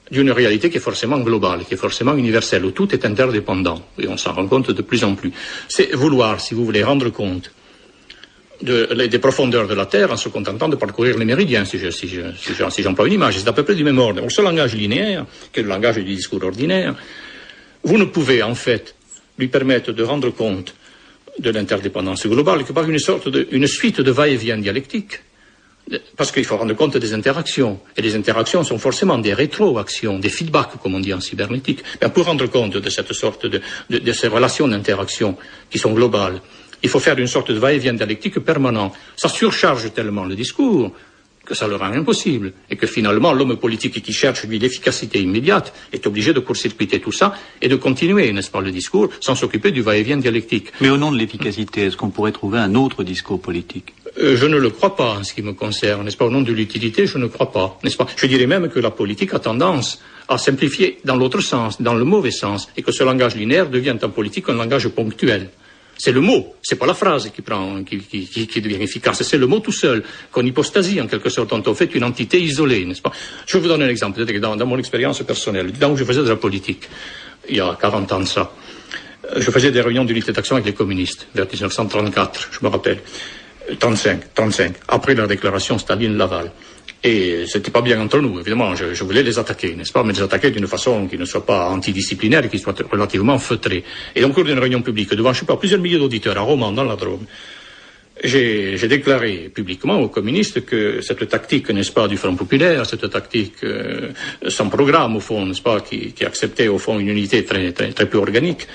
d'une réalité qui est forcément globale, qui est forcément universelle, où tout est interdépendant, et on s'en rend compte de plus en plus. C'est vouloir, si vous voulez, rendre compte des profondeurs de la Terre en se contentant de parcourir les méridiens, si j'emploie une image. C'est à peu près du même ordre. Ce langage linéaire, qui est le langage du discours ordinaire, vous ne pouvez en fait lui permettre de rendre compte de l'interdépendance globale que par une suite de va-et-vient dialectiques. Parce qu'il faut rendre compte des interactions. Et les interactions sont forcément des rétroactions, des feedbacks, comme on dit en cybernétique. Mais pour rendre compte de cette sorte de ces relations d'interaction qui sont globales, il faut faire une sorte de va-et-vient dialectique permanent. Ça surcharge tellement le discours que ça le rend impossible. Et que finalement, l'homme politique qui cherche, lui, l'efficacité immédiate est obligé de court-circuiter tout ça et de continuer, n'est-ce pas, le discours sans s'occuper du va-et-vient dialectique. Mais au nom de l'efficacité, est-ce qu'on pourrait trouver un autre discours politique ? Je ne le crois pas en ce qui me concerne, n'est-ce pas? Au nom de l'utilité, je ne crois pas, n'est-ce pas? Je dirais même que la politique a tendance à simplifier dans l'autre sens, dans le mauvais sens, et que ce langage linéaire devient en politique un langage ponctuel. C'est le mot, c'est pas la phrase qui devient efficace, c'est le mot tout seul, qu'on hypostasie en quelque sorte, dont on fait une entité isolée, n'est-ce pas? Je vais vous donner un exemple, dans mon expérience personnelle, dans où je faisais de la politique, il y a 40 ans de ça, je faisais des réunions d'unité d'action avec les communistes, vers 1934, je me rappelle. 35, après la déclaration Staline-Laval. Et c'était pas bien entre nous, évidemment, je voulais les attaquer, n'est-ce pas, mais les attaquer d'une façon qui ne soit pas antidisciplinaire et qui soit relativement feutrée. Et au cours d'une réunion publique, devant, je sais pas, plusieurs milliers d'auditeurs à Romans, dans la Drôme, j'ai déclaré publiquement aux communistes que cette tactique, n'est-ce pas, du Front populaire, cette tactique sans programme, au fond, n'est-ce pas, qui acceptait, au fond, une unité très peu organique,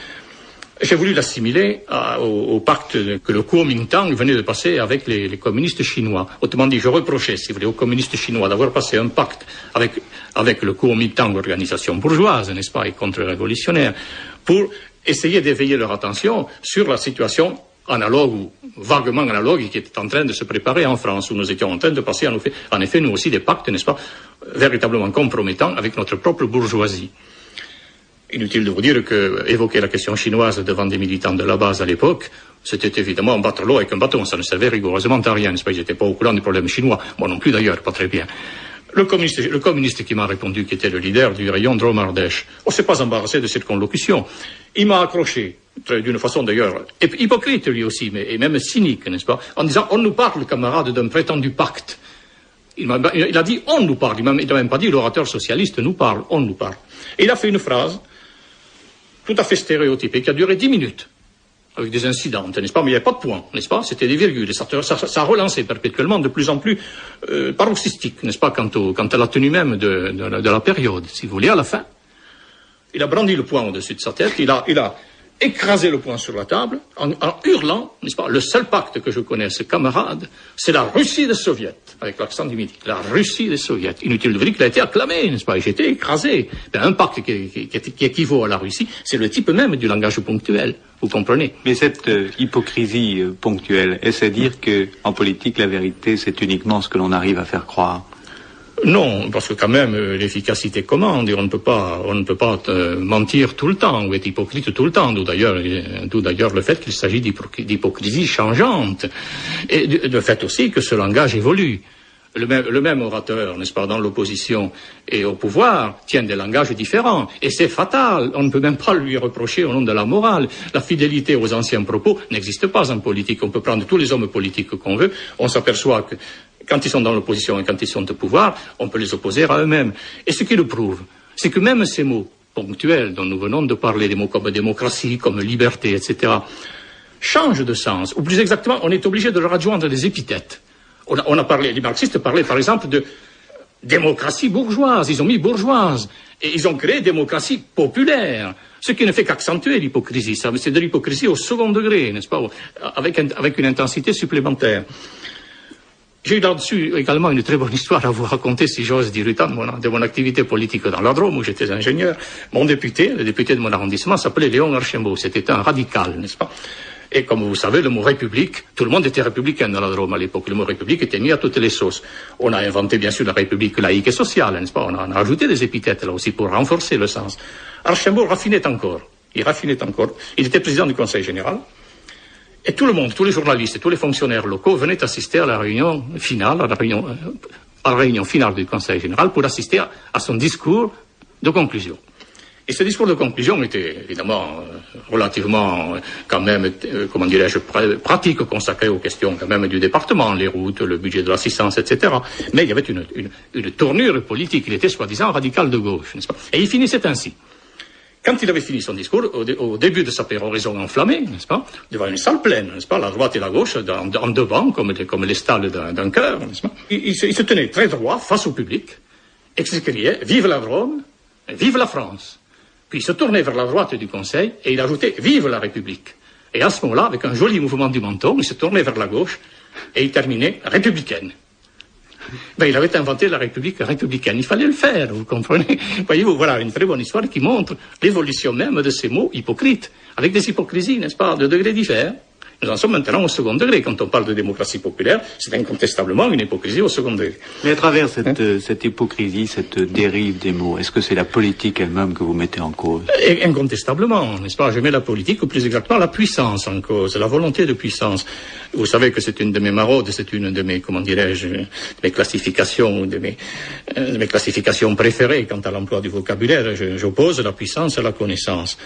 j'ai voulu l'assimiler au pacte que le Kuomintang venait de passer avec les communistes chinois. Autrement dit, je reprochais, si vous voulez, aux communistes chinois d'avoir passé un pacte avec le Kuomintang, organisation bourgeoise, n'est-ce pas, et contre-révolutionnaire, pour essayer d'éveiller leur attention sur la situation analogue ou vaguement analogue qui était en train de se préparer en France, où nous étions en train de passer, en effet, nous aussi, des pactes, n'est-ce pas, véritablement compromettants avec notre propre bourgeoisie. Inutile de vous dire que évoquer la question chinoise devant des militants de la base à l'époque, c'était évidemment battre l'eau avec un bâton. Ça ne servait rigoureusement à rien, n'est-ce pas? Ils n'étaient pas au courant des problèmes chinois. Moi non plus d'ailleurs, pas très bien. Le communiste qui m'a répondu, qui était le leader du rayon Drôme-Ardèche, on ne s'est pas embarrassé de circonlocution. Il m'a accroché, d'une façon d'ailleurs hypocrite lui aussi, et même cynique, n'est-ce pas? En disant, on nous parle, camarades, d'un prétendu pacte. Il a dit, on nous parle. Il n'a même pas dit, l'orateur socialiste nous parle, on nous parle. Et il a fait une phrase tout à fait stéréotypé, qui a duré 10 minutes, avec des incidents, n'est-ce pas? Mais il n'y avait pas de points, n'est-ce pas? C'était des virgules, et ça a relancé perpétuellement de plus en plus paroxystique, n'est-ce pas? Quant à la tenue même de la période, si vous voulez. À la fin, il a brandi le poing au-dessus de sa tête, il a écrasé le poing sur la table, en hurlant, n'est-ce pas? Le seul pacte que je connaisse, camarade, c'est la Russie des Soviets, avec l'accent du Midi. La Russie des Soviets. Inutile de vous dire qu'il a été acclamé, n'est-ce pas? J'ai été écrasé. Un pacte qui équivaut à la Russie, c'est le type même du langage ponctuel. Vous comprenez? Mais cette hypocrisie ponctuelle, est-ce à dire que, en politique, la vérité, c'est uniquement ce que l'on arrive à faire croire? Non, parce que quand même, l'efficacité commande et on ne peut pas mentir tout le temps ou être hypocrite tout le temps, d'où d'ailleurs le fait qu'il s'agit d'hypocrisie changeante et le fait aussi que ce langage évolue. Le même orateur, n'est-ce pas, dans l'opposition et au pouvoir, tient des langages différents. Et c'est fatal. On ne peut même pas lui reprocher au nom de la morale. La fidélité aux anciens propos n'existe pas en politique. On peut prendre tous les hommes politiques qu'on veut. On s'aperçoit que quand ils sont dans l'opposition et quand ils sont au pouvoir, on peut les opposer à eux-mêmes. Et ce qui le prouve, c'est que même ces mots ponctuels dont nous venons de parler, des mots comme démocratie, comme liberté, etc., changent de sens. Ou plus exactement, on est obligé de leur adjoindre des épithètes. On a parlé, les marxistes parlaient par exemple de démocratie bourgeoise. Ils ont mis bourgeoise. Et ils ont créé démocratie populaire. Ce qui ne fait qu'accentuer l'hypocrisie. C'est de l'hypocrisie au second degré, n'est-ce pas? Avec une intensité supplémentaire. J'ai eu là-dessus également une très bonne histoire à vous raconter, si j'ose dire, de mon activité politique dans la Drôme, où j'étais ingénieur. Mon député, le député de mon arrondissement, s'appelait Léon Archambault. C'était un radical, n'est-ce pas? Et comme vous savez, le mot république, tout le monde était républicain dans la Drôme à l'époque. Le mot république était mis à toutes les sauces. On a inventé, bien sûr, la république laïque et sociale, n'est-ce pas? On a ajouté des épithètes, là aussi, pour renforcer le sens. Archambault raffinait encore. Il était président du Conseil général. Et tout le monde, tous les journalistes et tous les fonctionnaires locaux venaient assister à la réunion finale, à la réunion finale du Conseil général pour assister à son discours de conclusion. Et ce discours de conclusion était évidemment relativement, quand même, comment dirais-je, pratique, consacré aux questions quand même du département, les routes, le budget de l'assistance, etc. Mais il y avait une tournure politique. Il était soi-disant radical de gauche, n'est-ce pas? Et il finissait ainsi. Quand il avait fini son discours, au début de sa péroraison enflammée, n'est-ce pas, devant une salle pleine, n'est-ce pas, la droite et la gauche, en deux bancs, comme les stalles d'un chœur, n'est-ce pas, il se tenait très droit face au public, et s'écriait « Vive la Drôme, vive la France ». Puis il se tournait vers la droite du Conseil et il ajoutait « Vive la République ». Et à ce moment-là, avec un joli mouvement du menton, il se tournait vers la gauche et il terminait « Républicaine ». Ben, il avait inventé la République républicaine. Il fallait le faire, vous comprenez? Voyez-vous, voilà une très bonne histoire qui montre l'évolution même de ces mots hypocrites, avec des hypocrisies, n'est-ce pas, de degrés divers. Nous en sommes maintenant au second degré. Quand on parle de démocratie populaire, c'est incontestablement une hypocrisie au second degré. Mais à travers cette hypocrisie, cette dérive des mots, est-ce que c'est la politique elle-même que vous mettez en cause? Incontestablement, n'est-ce pas? Je mets la politique, ou plus exactement la puissance en cause, la volonté de puissance. Vous savez que c'est une de mes maraudes, c'est une de mes, comment dirais-je, mes classifications, de mes classifications préférées quant à l'emploi du vocabulaire. J'oppose la puissance à la connaissance.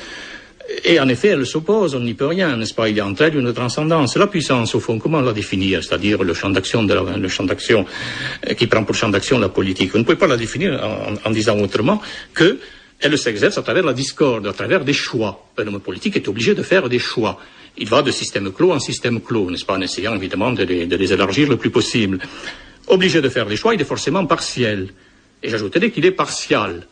Et en effet, elle s'oppose, on n'y peut rien, n'est-ce pas? Il y a entre elles une transcendance. La puissance, au fond, comment la définir? C'est-à-dire le champ d'action qui prend pour champ d'action la politique. Vous ne pouvez pas la définir en disant autrement que elle s'exerce à travers la discorde, à travers des choix. Un homme politique est obligé de faire des choix. Il va de système clos en système clos, n'est-ce pas? En essayant évidemment de les élargir le plus possible. Obligé de faire des choix, il est forcément partiel. Et j'ajouterais qu'il est partial.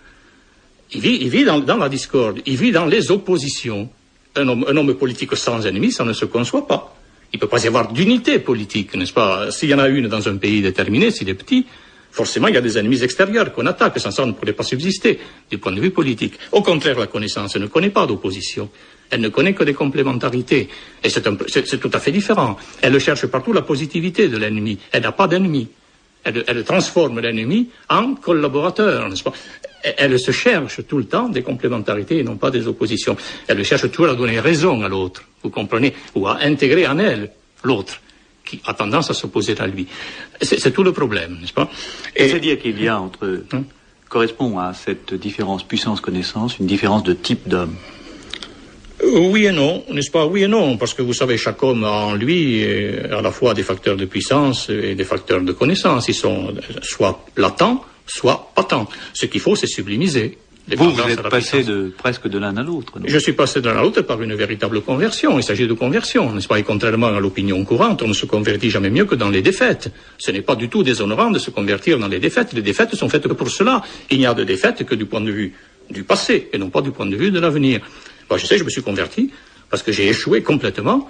Il vit dans la discorde, il vit dans les oppositions. Un homme politique sans ennemi, ça ne se conçoit pas. Il ne peut pas y avoir d'unité politique, n'est-ce pas? S'il y en a une dans un pays déterminé, s'il est petit, forcément il y a des ennemis extérieurs qu'on attaque, sans ça on ne pourrait pas subsister du point de vue politique. Au contraire, la connaissance ne connaît pas d'opposition. Elle ne connaît que des complémentarités. Et c'est tout à fait différent. Elle cherche partout la positivité de l'ennemi. Elle n'a pas d'ennemi. Elle transforme l'ennemi en collaborateur, n'est-ce pas? Elle se cherche tout le temps des complémentarités et non pas des oppositions. Elle cherche toujours à donner raison à l'autre, vous comprenez, ou à intégrer en elle l'autre, qui a tendance à s'opposer à lui. C'est tout le problème, n'est-ce pas? C'est-à-dire qu'il y a correspond à cette différence puissance-connaissance, une différence de type d'homme. Oui et non, n'est-ce pas? Oui et non, parce que vous savez, chaque homme a en lui à la fois des facteurs de puissance et des facteurs de connaissance. Ils sont soit latents, soit patents. Ce qu'il faut, c'est sublimiser. Vous êtes passé presque de l'un à l'autre. Je suis passé de l'un à l'autre par une véritable conversion. Il s'agit de conversion, n'est-ce pas? Et contrairement à l'opinion courante, on ne se convertit jamais mieux que dans les défaites. Ce n'est pas du tout déshonorant de se convertir dans les défaites. Les défaites sont faites que pour cela. Il n'y a de défaites que du point de vue du passé et non pas du point de vue de l'avenir. Bon, je me suis converti parce que j'ai échoué complètement.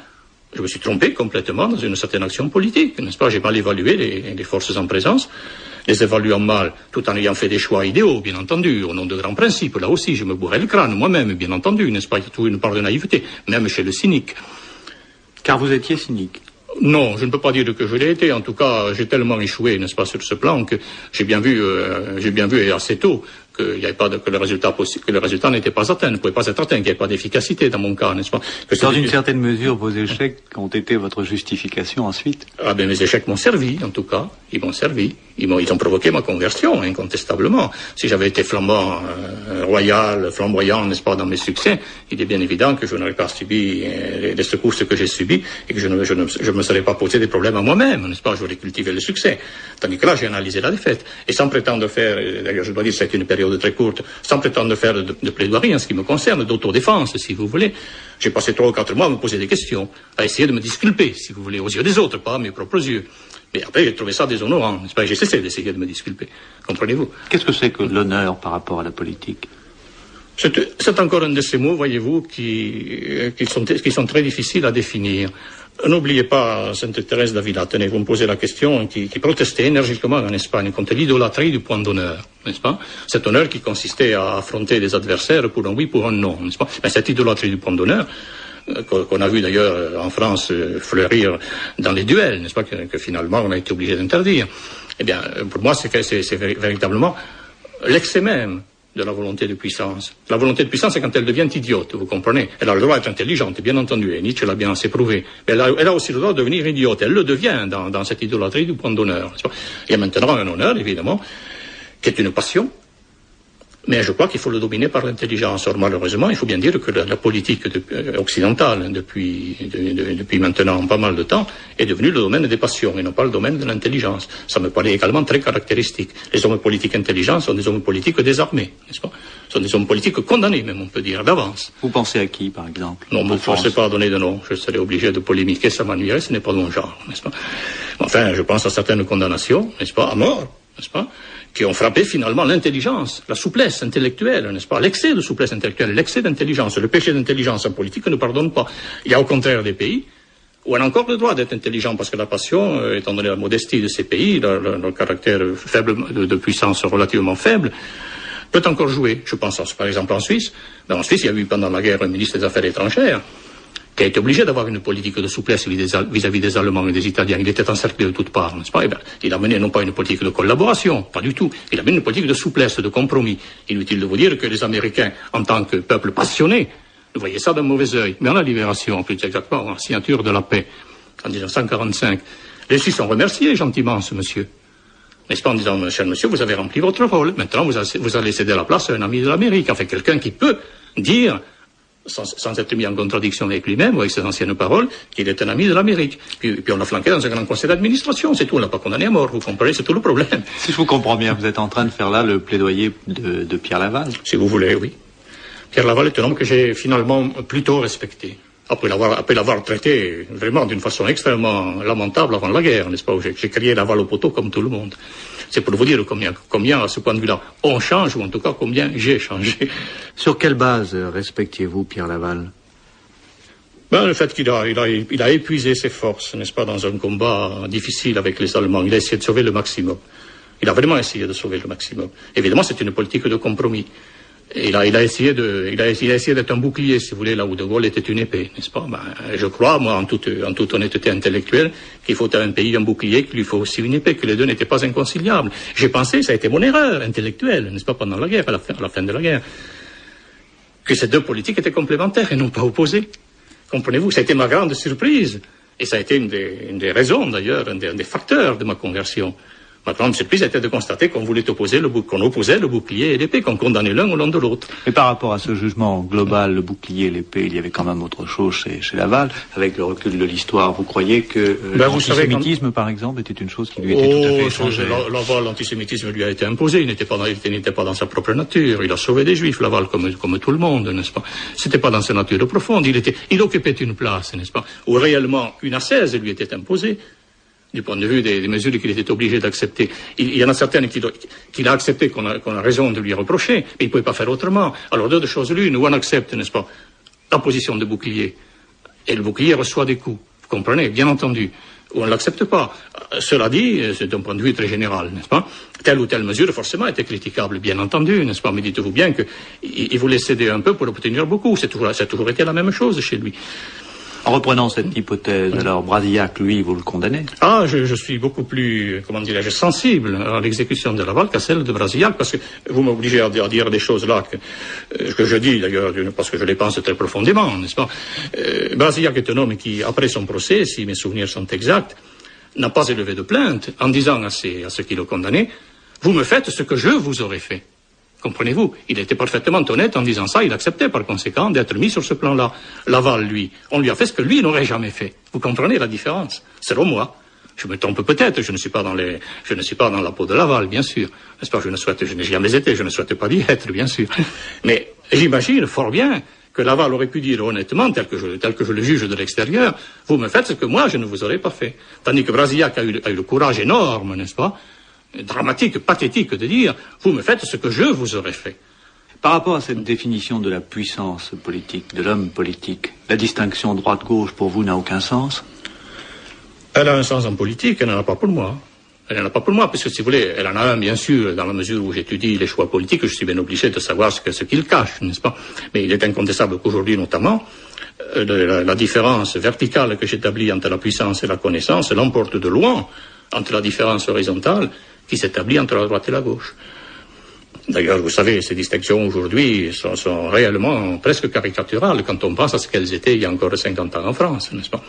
Je me suis trompé complètement dans une certaine action politique, n'est-ce pas? J'ai mal évalué les forces en présence, les évaluant mal, tout en ayant fait des choix idéaux, bien entendu, au nom de grands principes. Là aussi, je me bourrais le crâne moi-même, bien entendu, n'est-ce pas? Il y a toujours une part de naïveté, même chez le cynique. Car vous étiez cynique? Non, je ne peux pas dire que je l'ai été. En tout cas, j'ai tellement échoué, n'est-ce pas, sur ce plan que j'ai bien vu et assez tôt qu'il n'y avait pas que le résultat n'était pas atteint, ne pouvait pas être atteint, qu'il n'y avait pas d'efficacité dans mon cas, n'est-ce pas? Dans une certaine mesure, vos échecs ont été votre justification ensuite? Ah ben, mes échecs m'ont servi, en tout cas. Ils m'ont servi. Ils ont provoqué ma conversion, incontestablement. Si j'avais été royal, flamboyant, n'est-ce pas, dans mes succès, il est bien évident que je n'aurais pas subi les secousses que j'ai subies et que je ne me serais pas posé des problèmes à moi-même, n'est-ce pas? J'aurais cultivé le succès. Tandis que là, j'ai analysé la défaite. Et sans prétendre faire, d'ailleurs, je dois dire, c'est une période très courte, sans prétendre faire de plaidoirie en ce qui me concerne, d'autodéfense, si vous voulez. J'ai passé 3 ou 4 mois à me poser des questions, à essayer de me disculper, si vous voulez, aux yeux des autres, pas à mes propres yeux. Mais après, j'ai trouvé ça déshonorant, n'est-ce pas? J'ai cessé d'essayer de me disculper. Comprenez-vous? Qu'est-ce que c'est que l'honneur par rapport à la politique? C'est encore un de ces mots, voyez-vous, qui sont très difficiles à définir. N'oubliez pas Sainte Thérèse d'Avila, tenez, vous me posez la question, qui protestait énergiquement en Espagne contre l'idolâtrie du point d'honneur, n'est-ce pas? Cet honneur qui consistait à affronter des adversaires pour un oui, pour un non, n'est-ce pas? Mais cette idolâtrie du point d'honneur, qu'on a vu d'ailleurs en France fleurir dans les duels, n'est-ce pas, que finalement on a été obligé d'interdire. Eh bien, pour moi, c'est véritablement l'excès même de la volonté de puissance. La volonté de puissance, c'est quand elle devient idiote, vous comprenez? Elle a le droit d'être intelligente, bien entendu, et Nietzsche l'a bien assez prouvé. Mais elle a aussi le droit de devenir idiote. Elle le devient dans cette idolâtrie du point d'honneur. Il y a maintenant un honneur, évidemment, qui est une passion. Mais je crois qu'il faut le dominer par l'intelligence. Or, malheureusement, il faut bien dire que la politique occidentale, depuis maintenant pas mal de temps, est devenue le domaine des passions et non pas le domaine de l'intelligence. Ça me paraît également très caractéristique. Les hommes politiques intelligents sont des hommes politiques désarmés, n'est-ce pas? Ce sont des hommes politiques condamnés, même, on peut dire, d'avance. Vous pensez à qui, par exemple? Non, je ne sais pas donner de nom. Je serais obligé de polémiquer, ça m'ennuierait, ce n'est pas mon genre, n'est-ce pas? Enfin, je pense à certaines condamnations, n'est-ce pas, à mort, n'est-ce pas, qui ont frappé finalement l'intelligence, la souplesse intellectuelle, n'est-ce pas, l'excès de souplesse intellectuelle, l'excès d'intelligence. Le péché d'intelligence en politique ne pardonne pas. Il y a au contraire des pays où on a encore le droit d'être intelligent parce que la passion, étant donné la modestie de ces pays, leur caractère faible, de puissance relativement faible, peut encore jouer. Je pense par exemple en Suisse. En Suisse, il y a eu pendant la guerre un ministre des Affaires étrangères qui a été obligé d'avoir une politique de souplesse vis-à-vis des Allemands et des Italiens. Il était encerclé de toutes parts, n'est-ce pas? Eh bien, il a mené non pas une politique de collaboration, pas du tout. Il a mené une politique de souplesse, de compromis. Inutile de vous dire que les Américains, en tant que peuple passionné, voyaient ça d'un mauvais œil. Mais en la libération, plus exactement, en la signature de la paix, en 1945, les Suisses ont remercié gentiment ce monsieur. N'est-ce pas, en disant, cher monsieur, vous avez rempli votre rôle. Maintenant, vous allez céder la place à un ami de l'Amérique. Enfin, quelqu'un qui peut dire, sans être mis en contradiction avec lui-même ou avec ses anciennes paroles, qu'il est un ami de l'Amérique. Puis on l'a flanqué dans un grand conseil d'administration, c'est tout, on l'a pas condamné à mort, vous comprenez, c'est tout le problème. Si je vous comprends bien, vous êtes en train de faire là le plaidoyer de Pierre Laval. Si vous voulez, oui. Pierre Laval est un homme que j'ai finalement plutôt respecté. Après l'avoir traité vraiment d'une façon extrêmement lamentable avant la guerre, n'est-ce pas, où j'ai crié Laval au poteau comme tout le monde. C'est pour vous dire combien, à ce point de vue-là, on change, ou en tout cas combien j'ai changé. Sur quelle base respectiez-vous Pierre Laval? Le fait qu'il a épuisé ses forces, n'est-ce pas, dans un combat difficile avec les Allemands. Il a essayé de sauver le maximum. Il a vraiment essayé de sauver le maximum. Évidemment, c'est une politique de compromis. Et il a essayé d'être un bouclier, si vous voulez, là où De Gaulle était une épée, n'est-ce pas? Je crois, moi, en toute honnêteté intellectuelle, qu'il faut à un pays un bouclier, qu'il lui faut aussi une épée, que les deux n'étaient pas inconciliables. J'ai pensé, ça a été mon erreur intellectuelle, n'est-ce pas, pendant la guerre, à la fin de la guerre, que ces deux politiques étaient complémentaires et non pas opposées. Comprenez-vous? Ça a été ma grande surprise. Et ça a été une des raisons, d'ailleurs, un des facteurs de ma conversion. Ma grande surprise était de constater qu'on opposait le bouclier et l'épée, qu'on condamnait l'un au nom de l'autre. Mais par rapport à ce jugement global, le bouclier et l'épée, il y avait quand même autre chose chez Laval. Avec le recul de l'histoire, vous croyez que l'antisémitisme, par exemple, était une chose qui lui était tout à fait étrangère? Laval, l'antisémitisme lui a été imposé. Il n'était pas dans sa propre nature. Il a sauvé des Juifs, Laval, comme tout le monde, n'est-ce pas? C'était pas dans sa nature profonde. Il occupait une place, n'est-ce pas? Où réellement une ascèse lui était imposée. Du point de vue des mesures qu'il était obligé d'accepter. Il y en a certaines qu'il a acceptées, qu'on a raison de lui reprocher, mais il ne pouvait pas faire autrement. Alors, deux choses l'une, où on accepte, n'est-ce pas, la position de bouclier, et le bouclier reçoit des coups, vous comprenez, bien entendu, ou on ne l'accepte pas. Cela dit, c'est un point de vue très général, n'est-ce pas, telle ou telle mesure, forcément, était critiquable, bien entendu, n'est-ce pas, mais dites-vous bien qu'il voulait céder un peu pour obtenir beaucoup, ça a toujours été la même chose chez lui. En reprenant cette hypothèse, alors Brasillac, lui, vous le condamnez? Je suis beaucoup plus, sensible à l'exécution de Laval qu'à celle de Brasillac, parce que vous m'obligez à dire des choses là que je dis d'ailleurs, parce que je les pense très profondément, n'est-ce pas? Brasillac est un homme qui, après son procès, si mes souvenirs sont exacts, n'a pas élevé de plainte en disant à ceux qui le condamnaient, vous me faites ce que je vous aurais fait. Comprenez-vous? Il était parfaitement honnête en disant ça. Il acceptait par conséquent d'être mis sur ce plan-là. Laval, lui, on lui a fait ce que lui n'aurait jamais fait. Vous comprenez la différence? Selon moi. Je me trompe peut-être. Je ne suis pas dans la peau de Laval, bien sûr. N'est-ce pas? Je n'ai jamais été. Je ne souhaite pas y être, bien sûr. Mais j'imagine fort bien que Laval aurait pu dire honnêtement, tel que je le juge de l'extérieur, vous me faites ce que moi je ne vous aurais pas fait. Tandis que Brasillac a eu le courage énorme, n'est-ce pas? Dramatique, pathétique de dire « vous me faites ce que je vous aurais fait ». Par rapport à cette définition de la puissance politique, de l'homme politique, la distinction droite-gauche pour vous n'a aucun sens? Elle a un sens en politique, elle n'en a pas pour moi. Elle n'en a pas pour moi, parce que si vous voulez, elle en a un, bien sûr, dans la mesure où j'étudie les choix politiques, je suis bien obligé de savoir ce qu'ils cachent, n'est-ce pas? Mais il est incontestable qu'aujourd'hui, notamment, la différence verticale que j'établis entre la puissance et la connaissance l'emporte de loin entre la différence horizontale qui s'établit entre la droite et la gauche. D'ailleurs, vous savez, ces distinctions aujourd'hui sont réellement presque caricaturales quand on pense à ce qu'elles étaient il y a encore 50 ans en France, n'est-ce pas?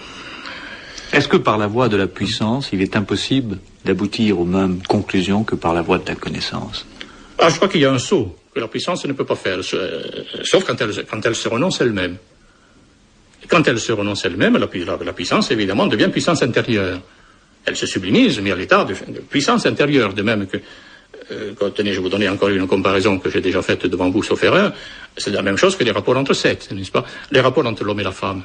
Est-ce que par la voie de la puissance, il est impossible d'aboutir aux mêmes conclusions que par la voie de la connaissance? Je crois qu'il y a un saut que la puissance ne peut pas faire, sauf quand elle se renonce elle-même. Et quand elle se renonce elle-même, la puissance, évidemment, devient puissance intérieure. Elle se sublimise, mais à l'état de puissance intérieure, de même que, tenez, je vous donner encore une comparaison que j'ai déjà faite devant vous, sauf erreur, c'est la même chose que les rapports entre sexes, n'est-ce pas? Les rapports entre l'homme et la femme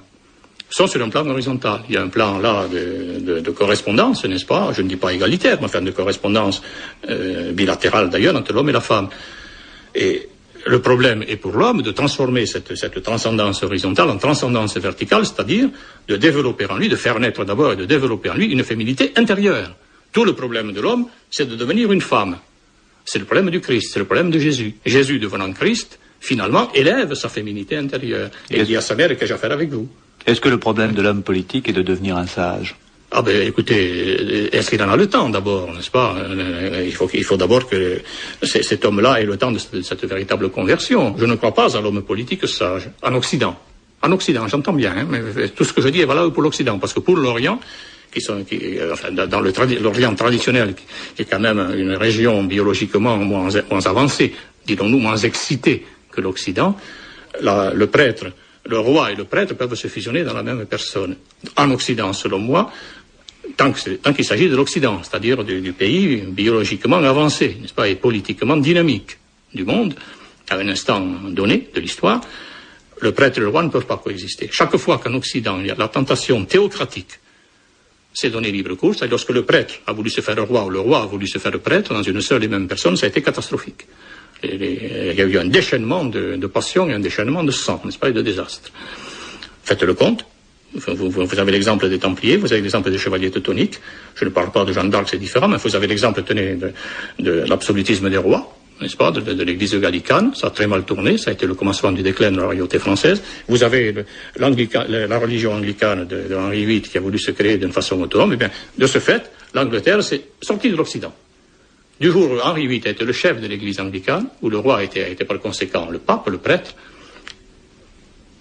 sont sur un plan horizontal. Il y a un plan là de correspondance, n'est-ce pas? Je ne dis pas égalitaire, mais enfin de correspondance bilatérale d'ailleurs entre l'homme et la femme. Et le problème est pour l'homme de transformer cette transcendance horizontale en transcendance verticale, c'est-à-dire de développer en lui, de faire naître d'abord et de développer en lui une féminité intérieure. Tout le problème de l'homme, c'est de devenir une femme. C'est le problème du Christ, c'est le problème de Jésus. Jésus, devenant Christ, finalement, élève sa féminité intérieure. Et il dit à sa mère, qu'ai-je à faire avec vous? Est-ce que le problème de l'homme politique est de devenir un sage? Ah ben écoutez, est-ce qu'il en a le temps d'abord, n'est-ce pas? Il faut d'abord que cet homme-là ait le temps de cette véritable conversion. Je ne crois pas à l'homme politique sage, en Occident. En Occident, j'entends bien, hein, mais tout ce que je dis est valable pour l'Occident, parce que pour l'Orient, dans l'Orient traditionnel, qui est quand même une région biologiquement moins avancée, disons-nous moins excitée que l'Occident, le prêtre, le roi et le prêtre peuvent se fusionner dans la même personne. En Occident, selon moi, tant qu'il s'agit de l'Occident, c'est-à-dire du pays biologiquement avancé, n'est-ce pas, et politiquement dynamique du monde, à un instant donné de l'histoire, le prêtre et le roi ne peuvent pas coexister. Chaque fois qu'en Occident, il y a la tentation théocratique, c'est donné libre cours, c'est-à-dire lorsque le prêtre a voulu se faire roi ou le roi a voulu se faire prêtre dans une seule et même personne, ça a été catastrophique. Il y a eu un déchaînement de passion et un déchaînement de sang, n'est-ce pas, et de désastre. Faites le compte. Vous avez l'exemple des Templiers, vous avez l'exemple des chevaliers teutoniques. Je ne parle pas de Jeanne d'Arc, c'est différent, mais vous avez l'exemple, tenez, de l'absolutisme des rois, n'est-ce pas, de l'église gallicane. Ça a très mal tourné, ça a été le commencement du déclin de la royauté française. Vous avez la religion anglicane de Henri VIII qui a voulu se créer d'une façon autonome. Et bien, de ce fait, l'Angleterre s'est sortie de l'Occident. Du jour où Henri VIII a été le chef de l'église anglicane, où le roi a été par conséquent le pape, le prêtre,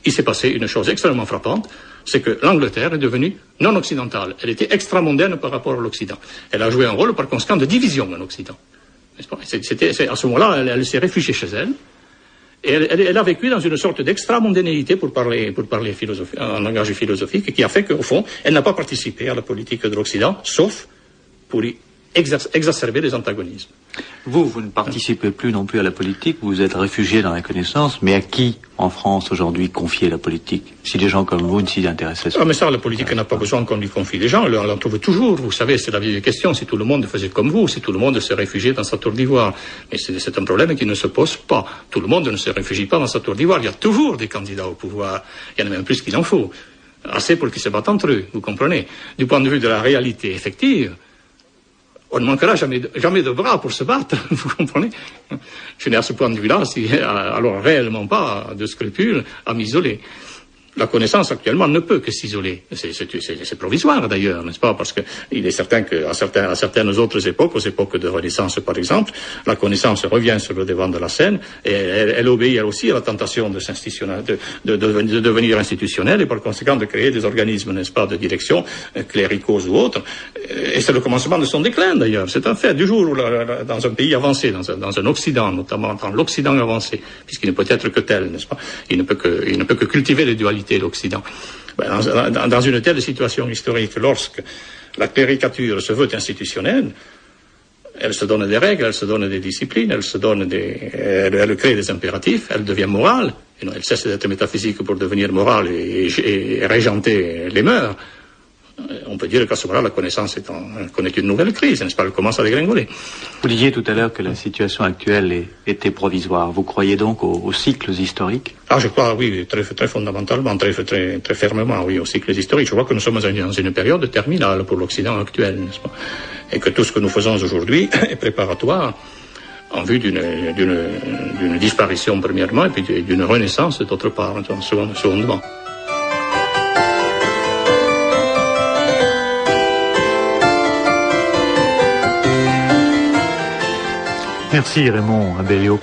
il s'est passé une chose extrêmement frappante, c'est que l'Angleterre est devenue non occidentale. Elle était extramondaine par rapport à l'Occident. Elle a joué un rôle par conséquent de division en Occident. À ce moment-là, elle s'est réfugiée chez elle, et elle a vécu dans une sorte d'extramondanéité pour parler en langage philosophique, qui a fait qu'au fond, elle n'a pas participé à la politique de l'Occident, sauf pour y exacerber les antagonismes. Vous ne participez plus non plus à la politique, vous êtes réfugié dans la connaissance, mais à qui, en France, aujourd'hui, confier la politique, si des gens comme vous ne s'y intéressaient pas? Ah, mais ça, la politique n'a pas besoin qu'on lui confie des gens, on l'en trouve toujours, vous savez, c'est la vieille question, si tout le monde faisait comme vous, si tout le monde se réfugiait dans sa tour d'ivoire. Mais c'est un problème qui ne se pose pas. Tout le monde ne se réfugie pas dans sa tour d'ivoire, il y a toujours des candidats au pouvoir, il y en a même plus qu'il en faut. Assez pour qu'ils se battent entre eux, vous comprenez? Du point de vue de la réalité effective, on ne manquera jamais de bras pour se battre, vous comprenez? Je n'ai à ce point de vue-là, alors réellement pas de scrupules à m'isoler. La connaissance actuellement ne peut que s'isoler. C'est provisoire d'ailleurs, n'est-ce pas? Parce que il est certain qu'à certaines autres époques, aux époques de Renaissance par exemple, la connaissance revient sur le devant de la scène et elle obéit elle aussi à la tentation de devenir institutionnelle et par conséquent de créer des organismes, n'est-ce pas, de direction, cléricaux ou autres. Et c'est le commencement de son déclin d'ailleurs. C'est un fait. Du jour où dans un pays avancé, dans un Occident, notamment dans l'Occident avancé, puisqu'il ne peut être que tel, n'est-ce pas? Il ne peut que cultiver les dualités de l'Occident. Dans une telle situation historique, lorsque la cléricature se veut institutionnelle, elle se donne des règles, elle se donne des disciplines, elle crée des impératifs, elle devient morale, et non, elle cesse d'être métaphysique pour devenir morale et régenter les mœurs. On peut dire qu'à ce moment-là, la connaissance connaît une nouvelle crise, n'est-ce pas? Elle commence à dégringoler. Vous disiez tout à l'heure que la situation actuelle était provisoire. Vous croyez donc aux cycles historiques? Ah, je crois, oui, très, très fondamentalement, très, très, très fermement, oui, aux cycles historiques. Je crois que nous sommes dans une période terminale pour l'Occident actuel, n'est-ce pas? Et que tout ce que nous faisons aujourd'hui est préparatoire en vue d'une disparition, premièrement, et puis d'une renaissance, d'autre part, secondement. Merci Raymond Abellio.